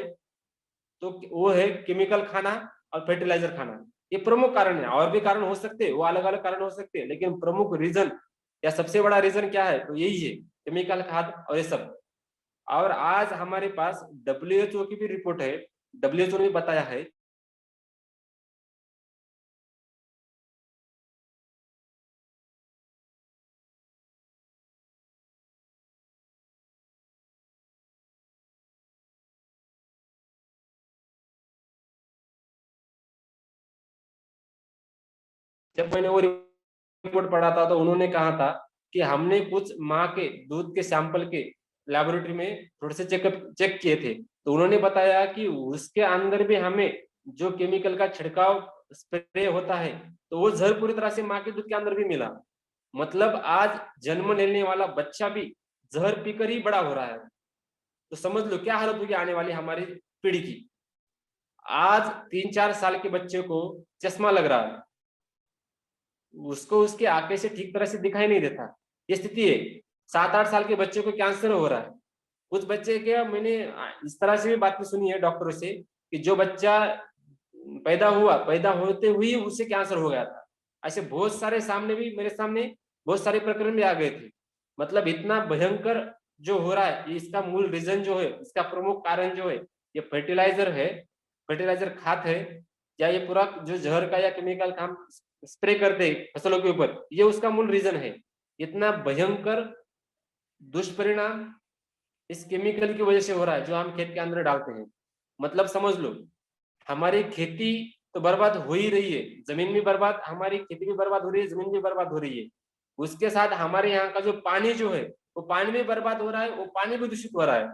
तो वो है केमिकल खाना और फर्टिलाइजर खाना। ये प्रमुख कारण है, और भी कारण हो सकते हैं, वो अलग अलग कारण हो सकते हैं, लेकिन प्रमुख रीजन या सबसे बड़ा रीजन क्या है? तो यही है, केमिकल खाद और ये सब। और आज हमारे पास WHO की भी रिपोर्ट है। WHO ने बताया है जब मैंने वो रिपोर्ट पढ़ा था तो उन्होंने कहा था कि हमने कुछ माँ के दूध के सैंपल के लैबोरेटरी में थोड़े से चेक किए थे, तो उन्होंने बताया कि उसके अंदर भी हमें जो केमिकल का छिड़काव स्प्रे होता है, तो वो जहर पूरी तरह से माँ के दूध के अंदर भी मिला। मतलब आज जन्म लेने वाला बच्चा भी जहर पीकर ही बड़ा हो रहा है। तो समझ लो क्या हालत होगी आने वाली हमारी पीढ़ी की। आज 3-4 साल के बच्चे को चश्मा लग रहा है, उसको उसके आंखें से ठीक तरह से दिखाई नहीं देता, ये स्थिति है। 7-8 साल के बच्चे को कैंसर हो रहा है। कुछ बच्चे क्या, मैंने इस तरह से भी बातें सुनी है डॉक्टरों से कि जो बच्चा पैदा होते हुए उसे कैंसर हो गया था। ऐसे बहुत सारे सामने भी, मेरे सामने बहुत सारे प्रकरण भी आ गए थे। मतलब इतना भयंकर जो हो रहा है, इसका मूल रीजन जो है, इसका प्रमुख कारण जो है, ये फर्टिलाइजर है, फर्टिलाइजर खाद है, या ये पूरा जो जहर का या केमिकल का हम स्प्रे करते हैं फसलों के ऊपर, ये उसका मूल रीजन है। इतना भयंकर दुष्परिणाम इस केमिकल की वजह से हो रहा है जो हम खेत के अंदर डालते हैं। मतलब समझ लो हमारी खेती तो बर्बाद हो ही रही है, जमीन भी बर्बाद, हमारी खेती भी बर्बाद हो रही है, जमीन भी बर्बाद हो रही है। उसके साथ हमारे यहाँ का जो पानी जो है, वो पानी भी बर्बाद हो रहा है, वो पानी भी दूषित हो रहा है।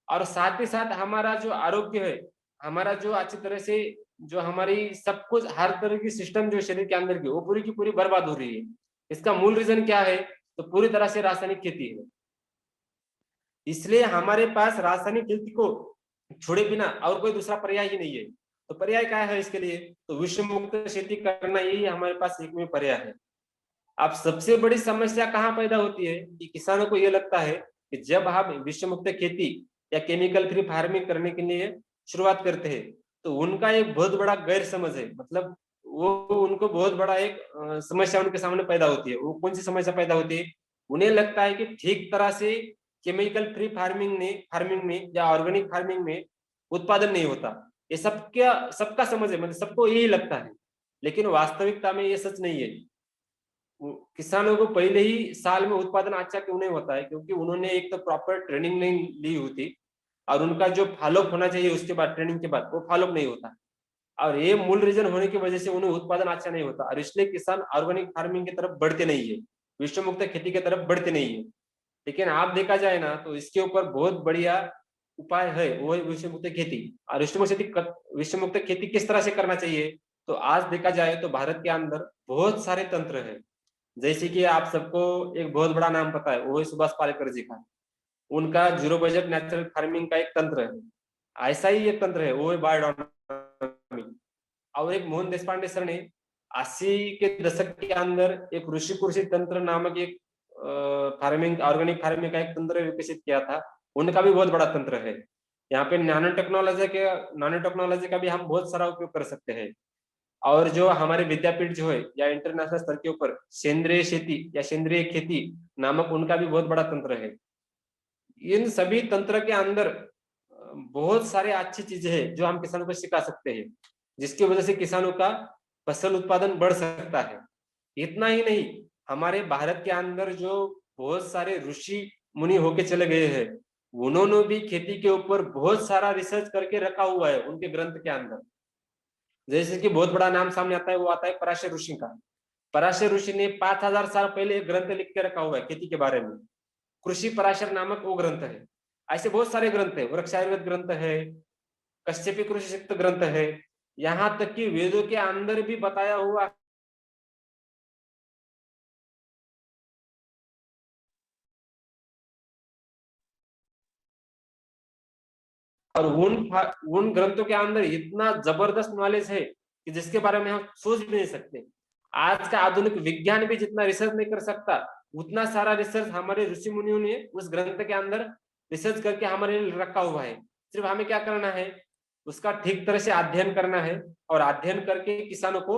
और साथ ही साथ हमारा जो आरोग्य है, हमारा जो अच्छी तरह से जो हमारी सब कुछ हर तरह की सिस्टम जो शरीर के अंदर की, वो पूरी की पूरी बर्बाद हो रही है। इसका मूल रीजन क्या है? तो पूरी तरह से रासायनिक खेती है। इसलिए हमारे पास रासायनिक खेती को छोड़े बिना और कोई दूसरा पर्याय ही नहीं है। तो पर्याय क्या है इसके लिए? तो विश्व मुक्त खेती करना, यही हमारे पास एकमात्र पर्याय है। अब सबसे बड़ी समस्या कहाँ पैदा होती है कि किसानों को यह लगता है कि जब हम विश्व मुक्त खेती या केमिकल फ्री फार्मिंग करने के लिए शुरुआत करते हैं, तो उनका एक बहुत बड़ा गैर समझ है। मतलब वो उनको बहुत बड़ा एक समस्या उनके सामने पैदा होती है। वो कौन सी समस्या पैदा होती है? उन्हें लगता है कि ठीक तरह से केमिकल फ्री फार्मिंग में या ऑर्गेनिक फार्मिंग में उत्पादन नहीं होता। ये सबका समझ है, मतलब सबको यही लगता है। लेकिन वास्तविकता में ये सच नहीं है। किसानों को पहले ही साल में उत्पादन अच्छा क्यों नहीं होता है? क्योंकि उन्होंने एक तो प्रॉपर ट्रेनिंग नहीं ली होती, और उनका जो फॉलोअप होना चाहिए उसके बाद, ट्रेनिंग के बाद, वो फॉलोअप नहीं होता। और ये मूल रीजन होने की वजह से उन्हें उत्पादन अच्छा नहीं होता, और इसलिए किसान ऑर्गेनिक फार्मिंग की तरफ बढ़ते नहीं है, विश्व मुक्त खेती की तरफ बढ़ते नहीं है। लेकिन आप देखा जाए ना, तो इसके ऊपर बहुत बढ़िया उपाय है, वो है विश्व मुक्त खेती। और विश्व मुक्त खेती किस तरह से करना चाहिए? तो आज देखा जाए तो भारत के अंदर बहुत सारे तंत्र है। जैसे कि आप सबको एक बहुत बड़ा नाम पता है, वो है सुभाष पालेकर जी का। उनका जीरो बजट नेचुरल फार्मिंग का एक तंत्र है। ऐसा ही एक तंत्र है, वो है बायोडायनमिक। और एक मोहन देशपांडे सर ने 80 के दशक के अंदर एक ऋषि कृषि तंत्र नामक एक ऑर्गेनिक फार्मिंग का एक तंत्र विकसित किया था। उनका भी बहुत बड़ा तंत्र है। यहाँ पे नैनो टेक्नोलॉजी का भी हम बहुत सारा उपयोग कर सकते हैं। और जो हमारे विद्यापीठ जो है या इंटरनेशनल स्तर के ऊपर सेंद्रीय खेती या सेंद्रीय खेती नामक उनका भी बहुत बड़ा तंत्र है। इन सभी तंत्र के अंदर बहुत सारे अच्छी चीजें हैं जो हम किसानों को सिखा सकते हैं, जिसकी वजह से किसानों का फसल उत्पादन बढ़ सकता है। इतना ही नहीं, हमारे भारत के अंदर जो बहुत सारे ऋषि मुनि होके चले गए हैं, उन्होंने भी खेती के ऊपर बहुत सारा रिसर्च करके रखा हुआ है उनके ग्रंथ के अंदर। जैसे कि बहुत बड़ा नाम सामने आता है, वो आता है पराशर ऋषि का। पराशर ऋषि ने 5000 साल पहले एक ग्रंथ लिख के रखा हुआ है खेती के बारे में, कृषि पराशर नामक वो ग्रंथ है। ऐसे बहुत सारे ग्रंथ है, वृक्षायुर्वेद ग्रंथ है, कश्यपी कृषि सिक्त ग्रंथ है, यहाँ तक कि वेदों के अंदर भी बताया हुआ और उन ग्रंथों के अंदर इतना जबरदस्त नॉलेज है कि जिसके बारे में हम सोच भी नहीं सकते। आज का आधुनिक विज्ञान भी जितना रिसर्च नहीं कर सकता, उतना सारा रिसर्च हमारे ऋषि मुनियों ने उस ग्रंथ के अंदर रिसर्च करके हमारे लिए रखा हुआ है। सिर्फ हमें क्या करना है, उसका ठीक तरह से अध्ययन करना है, और अध्ययन करके किसानों को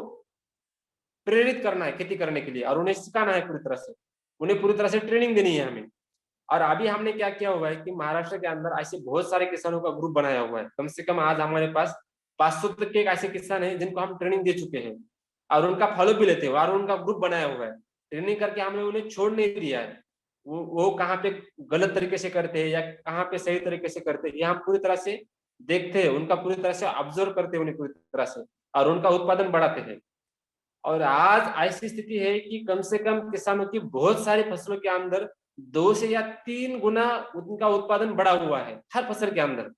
प्रेरित करना है खेती करने के लिए, और उन्हें सिखाना है पूरी तरह से, उन्हें पूरी तरह से ट्रेनिंग देनी है हमें। और अभी हमने क्या किया हुआ है कि महाराष्ट्र के अंदर ऐसे बहुत सारे किसानों का ग्रुप बनाया हुआ है। कम से कम आज हमारे पास 500 तक के ऐसे किसान हैं जिनको हम ट्रेनिंग दे चुके हैं, और उनका फॉलो भी लेते हैं, और उनका ग्रुप बनाया हुआ है। ट्रेनिंग करके हमने उन्हें छोड़ नहीं दिया है। वो कहाँ पे गलत तरीके से करते हैं या कहाँ पे सही तरीके से करते हैं, ये हम पूरी तरह से देखते हैं, उनका पूरी तरह से ऑब्जर्व करते हैं उन्हें पूरी तरह से, और उनका उत्पादन बढ़ाते हैं। और आज ऐसी स्थिति है कि कम से कम किसानों की बहुत सारी फसलों के अंदर 2 से या 3 गुना उनका उत्पादन बढ़ा हुआ है हर फसल के अंदर।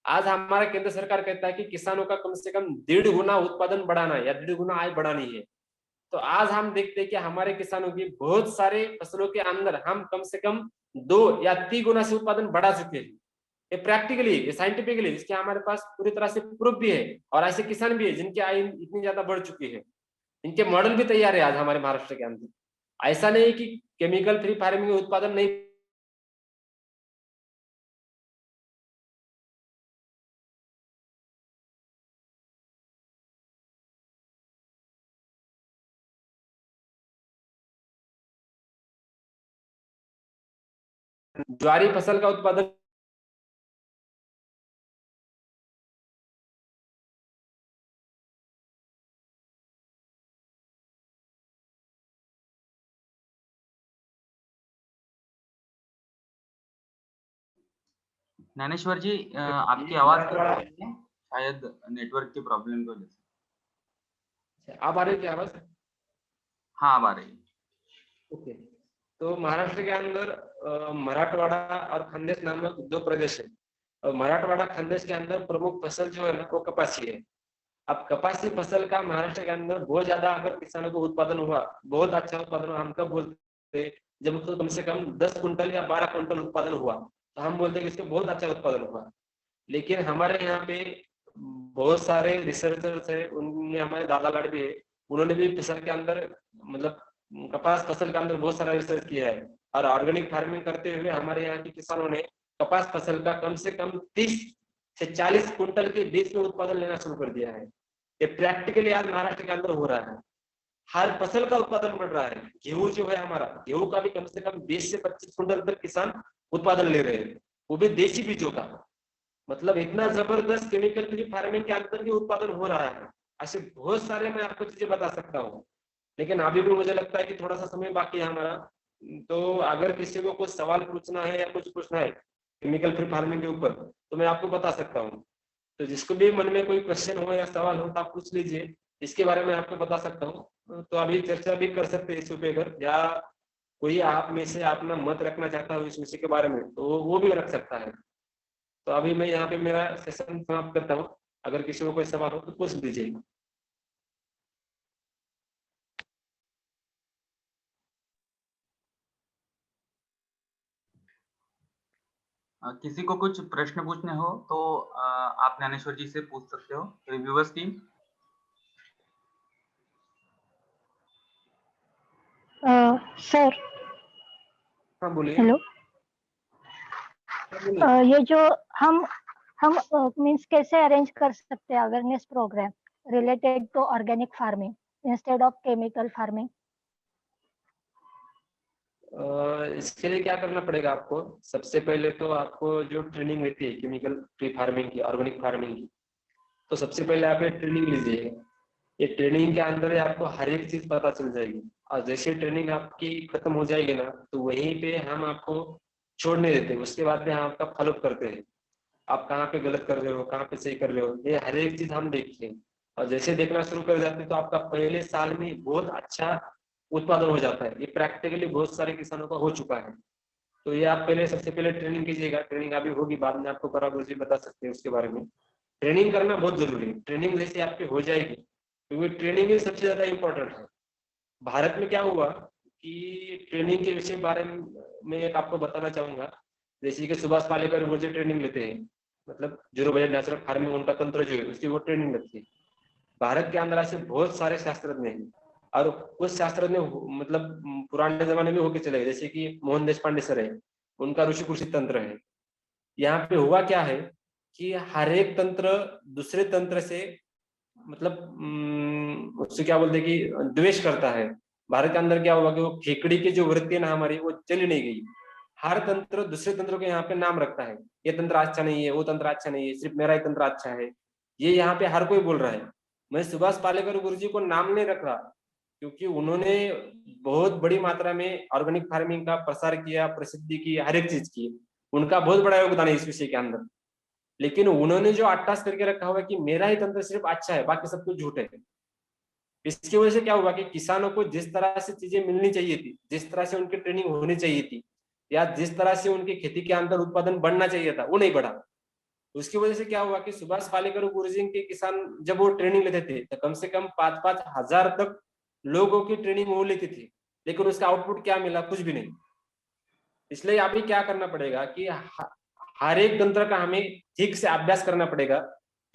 आज हमारा केंद्र सरकार कहता है कि किसानों का कम से कम 1.5 गुना उत्पादन बढ़ाना है या 1.5 गुना आय बढ़ानी है। तो आज हम देखते हैं कि हमारे किसानों की बहुत सारे फसलों के अंदर हम कम से कम 2 या 3 गुना से उत्पादन बढ़ा चुके हैं। ये प्रैक्टिकली, ये साइंटिफिकली, इसके हमारे पास पूरी तरह से प्रूफ भी है और ऐसे किसान भी है जिनकी आय इतनी ज्यादा बढ़ चुकी है। इनके मॉडल भी तैयार है आज हमारे महाराष्ट्र के अंदर। ऐसा नहीं कि केमिकल फ्री फार्मिंग में उत्पादन नहीं। ज्वारी फसल का उत्पादन ज्ञानेश्वर जी आपकी आवाज कट रही है, शायद नेटवर्क की प्रॉब्लम की वजह से। अब आ रही है क्या आवाज? हाँ, अब आ रही है। ओके, तो महाराष्ट्र के अंदर मराठवाड़ा और खानदेश नामक 2 प्रदेश है। और मराठवाड़ा खानदेश के अंदर प्रमुख फसल जो है ना वो कपासी है। अब कपासी फसल का महाराष्ट्र के अंदर बहुत ज्यादा अगर किसानों को उत्पादन हुआ, बहुत अच्छा उत्पादन हुआ, हम कब बोलते हैं जब उसको कम से कम 10 कुंटल या 12 कुंटल उत्पादन हुआ तो हम बोलते हैं कि इसको बहुत अच्छा उत्पादन हुआ। लेकिन हमारे यहाँ पे बहुत सारे रिसर्चर्स है, उनमें हमारे दादा लाड़ भी है, उन्होंने भी फसल के अंदर मतलब कपास फसल के अंदर बहुत सारा रिसर्च किया है और ऑर्गेनिक फार्मिंग करते हुए हमारे यहाँ के किसानों ने कपास फसल का कम से कम 30 से 40 कुंटल के बीच में उत्पादन लेना शुरू कर दिया है। ये प्रैक्टिकली आज महाराष्ट्र के अंदर हो रहा है। हर फसल का उत्पादन बढ़ रहा है। गेहूं जो है हमारा, गेहूं का भी कम से कम 20 से 25 कुंटल तक किसान उत्पादन ले रहे हैं, वो भी देशी बीजों का। मतलब इतना जबरदस्त केमिकल फ्री फार्मिंग के अंदर भी उत्पादन हो रहा है। ऐसे बहुत सारे मैं आपको चीजें बता सकता हूँ, लेकिन अभी भी मुझे लगता है कि थोड़ा सा समय बाकी है हमारा। तो अगर किसी को कुछ सवाल पूछना है या कुछ पूछना है केमिकल फ्री फार्मिंग के ऊपर तो मैं आपको बता सकता हूँ। तो जिसको भी मन में कोई क्वेश्चन हो या सवाल हो तो आप पूछ लीजिए, इसके बारे में आपको बता सकता हूँ। तो अभी चर्चा भी कर सकते हैं इस विषय पर, या कोई आप में से अपना मत रखना चाहता हो इस विषय के बारे में तो वो भी रख सकता है। तो अभी मैं यहाँ पे मेरा सेशन समाप्त करता हूँ। अगर किसी को कोई सवाल हो तो पूछ लीजिए। किसी को कुछ प्रश्न पूछने हो तो आप ज्ञानेश्वर जी से पूछ सकते हो। Reviewers team. सर। हाँ बोलिए। हेलो। ये जो हम मीन्स कैसे अरेंज कर सकते हैं awareness programme related to organic farming instead of chemical farming? इसके लिए क्या करना पड़ेगा आपको? सबसे पहले तो आपको जो ट्रेनिंग रहती है केमिकल फ्री फार्मिंग की, ऑर्गेनिक फार्मिंग की, तो सबसे पहले आप ये ट्रेनिंग लीजिए। ये ट्रेनिंग के अंदर आपको हर एक चीज पता चल जाएगी और जैसे ट्रेनिंग आपकी खत्म हो जाएगी ना तो वहीं पे हम आपको छोड़ नहीं देते, उसके बाद में हम आपका फॉलोअप करते हैं। आप कहाँ पे गलत कर रहे हो, कहाँ पे सही कर रहे हो, ये हर एक चीज हम देखते हैं। और जैसे देखना शुरू कर जाते हैं तो आपका पहले साल में बहुत अच्छा उत्पादन हो जाता है। ये प्रैक्टिकली बहुत सारे किसानों का हो चुका है। तो ये आप पहले सबसे पहले ट्रेनिंग कीजिएगा। ट्रेनिंग अभी होगी, बाद में आपको परागुरु जी बता सकते हैं उसके बारे में। ट्रेनिंग करना बहुत जरूरी है। ट्रेनिंग जैसे आपकी हो जाएगी क्योंकि तो ट्रेनिंग ही सबसे ज्यादा इम्पोर्टेंट है। भारत में क्या हुआ कि ट्रेनिंग के विषय बारे में एक आपको बताना चाहूंगा। जैसे कि सुभाष पालेकर वो जो ट्रेनिंग लेते हैं, मतलब जीरो बजट नेचुरल फार्मिंग उनका तंत्र जो है उसकी वो ट्रेनिंग लगती है। भारत के अंदर ऐसे बहुत सारे शास्त्रज्ञ हैं और कुछ शास्त्रज्ञ मतलब पुराने जमाने में होके चले गए, जैसे कि मोहन देशपांडे सर है, उनका ऋषि कृषि तंत्र है। यहाँ पे हुआ क्या है कि हर एक तंत्र दूसरे तंत्र से मतलब उससे क्या बोलते कि द्वेष करता है। भारत के अंदर क्या हुआ कि वो खेकड़ी की जो वृत्ति है ना हमारी वो चली नहीं गई। हर तंत्र दूसरे तंत्रों के यहाँ पे नाम रखता है, ये तंत्र अच्छा नहीं है, वो तंत्र अच्छा नहीं है, सिर्फ मेरा ही तंत्र अच्छा है। ये यहाँ पे हर कोई बोल रहा है। मैं सुभाष पालेकर गुरु जी को नाम नहीं रख रहा क्योंकि उन्होंने बहुत बड़ी मात्रा में ऑर्गेनिक फार्मिंग का प्रसार किया, प्रसिद्धि की, हर एक चीज की। उनका बहुत बड़ा योगदान है इस विषय के अंदर। लेकिन उन्होंने जो अट्टास करके रखा हुआ है कि मेरा ही तंत्र सिर्फ अच्छा है, बाकी सब कुछ झूठ है। इसकी वजह से क्या हुआ कि किसानों को जिस तरह से चीजें मिलनी चाहिए थी, जिस तरह से उनकी ट्रेनिंग होनी चाहिए थी, या जिस तरह से उनकी खेती के अंदर उत्पादन बढ़ना चाहिए था, वो नहीं बढ़ा। उसकी वजह से क्या हुआ कि सुभाष पालेकर और गुरुजी के किसान जब वो ट्रेनिंग लेते थे तो कम से कम 5-5 हजार तक लोगों की ट्रेनिंग वो लेती थी, लेकिन उसका आउटपुट क्या मिला? कुछ भी नहीं। इसलिए अभी क्या करना पड़ेगा कि हर एक तंत्र का हमें ठीक से अभ्यास करना पड़ेगा,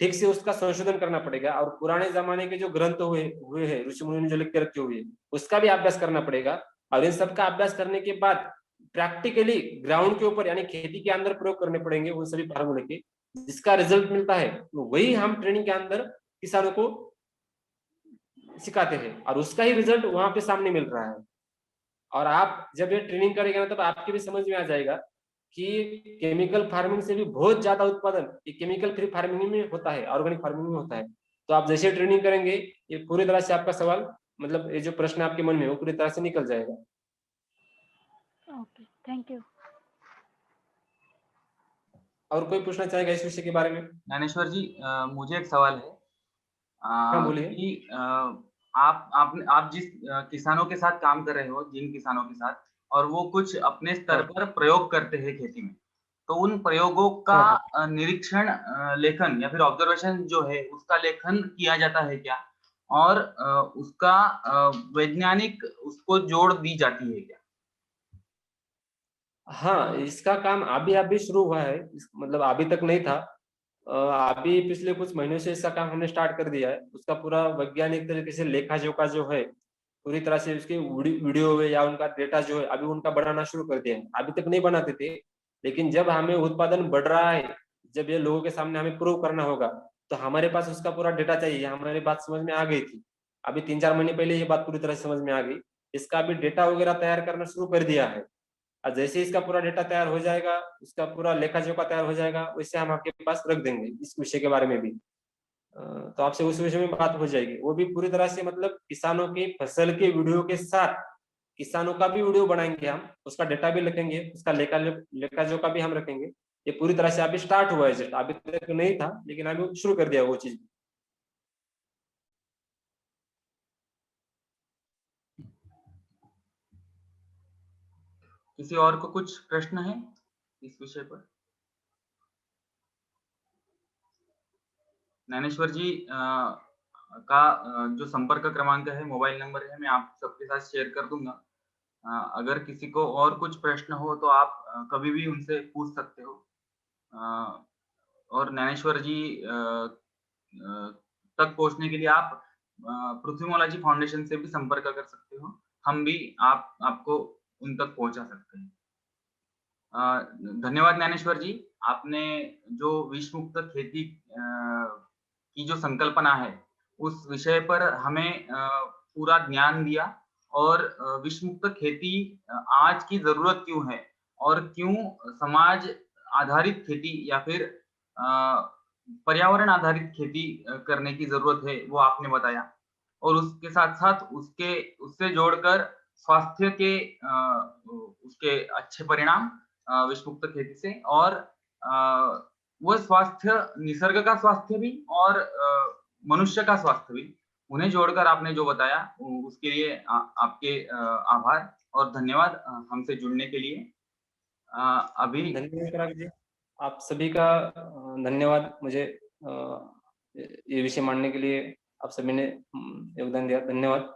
ठीक से उसका संशोधन करना पड़ेगा, और पुराने जमाने के जो ग्रंथ हुए हैं, ऋषि मुनि ने जो लिख के रखे हुए, उसका भी अभ्यास करना पड़ेगा। और इन सबका अभ्यास करने के बाद प्रैक्टिकली ग्राउंड के ऊपर यानी खेती के अंदर प्रयोग करने पड़ेंगे उन सभी फार्मूले के, जिसका रिजल्ट मिलता है वही हम ट्रेनिंग के अंदर किसानों को सिखाते हैं, और उसका ही रिजल्ट वहां पे सामने मिल रहा है। और आप जब ये ट्रेनिंग करेंगे ना, तब आपके भी समझ में आ जाएगा कि केमिकल फार्मिंग से भी बहुत ज्यादा उत्पादन ये केमिकल फ्री फार्मिंग में होता है, ऑर्गेनिक फार्मिंग में होता है। तो आप जैसे ट्रेनिंग करेंगे, ये पूरी तरह से आपका सवाल, मतलब ये जो प्रश्न आपके मन में है वो पूरी तरह से निकल जाएगा। Okay, thank you. और कोई पूछना चाहेगा इस विषय के बारे में? ज्ञानेश्वर जी, मुझे एक सवाल है हाँ, बोलिए। कि आप जिस किसानों के साथ काम कर रहे हो, जिन किसानों के साथ, और वो कुछ अपने स्तर हाँ। पर प्रयोग करते हैं खेती में, तो उन प्रयोगों का हाँ। निरीक्षण, लेखन या फिर ऑब्जर्वेशन जो है उसका लेखन किया जाता है क्या? और उसका वैज्ञानिक उसको जोड़ दी जाती है क्या? हाँ, इसका काम अभी शुरू हुआ है, मतलब अभी तक नहीं था। अभी पिछले कुछ महीनों से इसका काम हमने स्टार्ट कर दिया है। उसका पूरा वैज्ञानिक तरीके से लेखा जोखा जो है, पूरी तरह से उसके वीडियो या उनका डेटा जो है अभी उनका बनाना शुरू कर दिया है। अभी तक नहीं बनाते थे, लेकिन जब हमें उत्पादन बढ़ रहा है, जब ये लोगों के सामने हमें प्रूव करना होगा, तो हमारे पास उसका पूरा डेटा चाहिए। हमारी बात समझ में आ गई थी, अभी 3-4 महीने पहले ये बात पूरी तरह से समझ में आ गई। इसका अभी डेटा वगैरह तैयार करना शुरू कर दिया है, और जैसे इसका पूरा डेटा तैयार हो जाएगा, उसका पूरा लेखा जोखा तैयार हो जाएगा, वैसे हम आपके पास रख देंगे इस विषय के बारे में भी। तो आपसे उस विषय में बात हो जाएगी, वो भी पूरी तरह से, मतलब किसानों की फसल के वीडियो के साथ किसानों का भी वीडियो बनाएंगे हम, उसका डेटा भी लिखेंगे, उसका लेखा जोखा भी हम रखेंगे। ये पूरी तरह से अभी स्टार्ट हुआ है, जस्ट अभी तक नहीं था, लेकिन अभी शुरू कर दिया वो चीज। किसी और को कुछ प्रश्न है इस विषय पर? ज्ञानेश्वर जी का जो संपर्क क्रमांक है, मोबाइल नंबर है, मैं आप सबके साथ शेयर कर दूंगा। अगर किसी को और कुछ प्रश्न हो तो आप कभी भी उनसे पूछ सकते हो। और ज्ञानेश्वर जी तक पहुंचने के लिए आप पृथ्वीमोलॉजी फाउंडेशन से भी संपर्क कर सकते हो। हम भी आपको उन तक पहुंचा सकते हैं। धन्यवाद ज्ञानेश्वर जी, आपने जो विष मुक्त खेती की जो संकल्पना है, उस विषय पर हमें पूरा ज्ञान दिया, और विष मुक्त खेती आज की जरूरत क्यों है, और क्यों समाज आधारित खेती या फिर पर्यावरण आधारित खेती करने की जरूरत है, वो आपने बताया। और उसके साथ-साथ उससे जोड़कर स्वास्थ्य के उसके अच्छे परिणाम विष मुक्त खेती से, और वो स्वास्थ्य निसर्ग का स्वास्थ्य भी और मनुष्य का स्वास्थ्य भी, उन्हें जोड़कर आपने जो बताया उसके लिए आपके आभार और धन्यवाद हमसे जुड़ने के लिए। अभी धन्यवाद पराग जी, आप सभी का धन्यवाद। मुझे ये विषय मानने के लिए आप सभी ने योगदान दिया, धन्यवाद।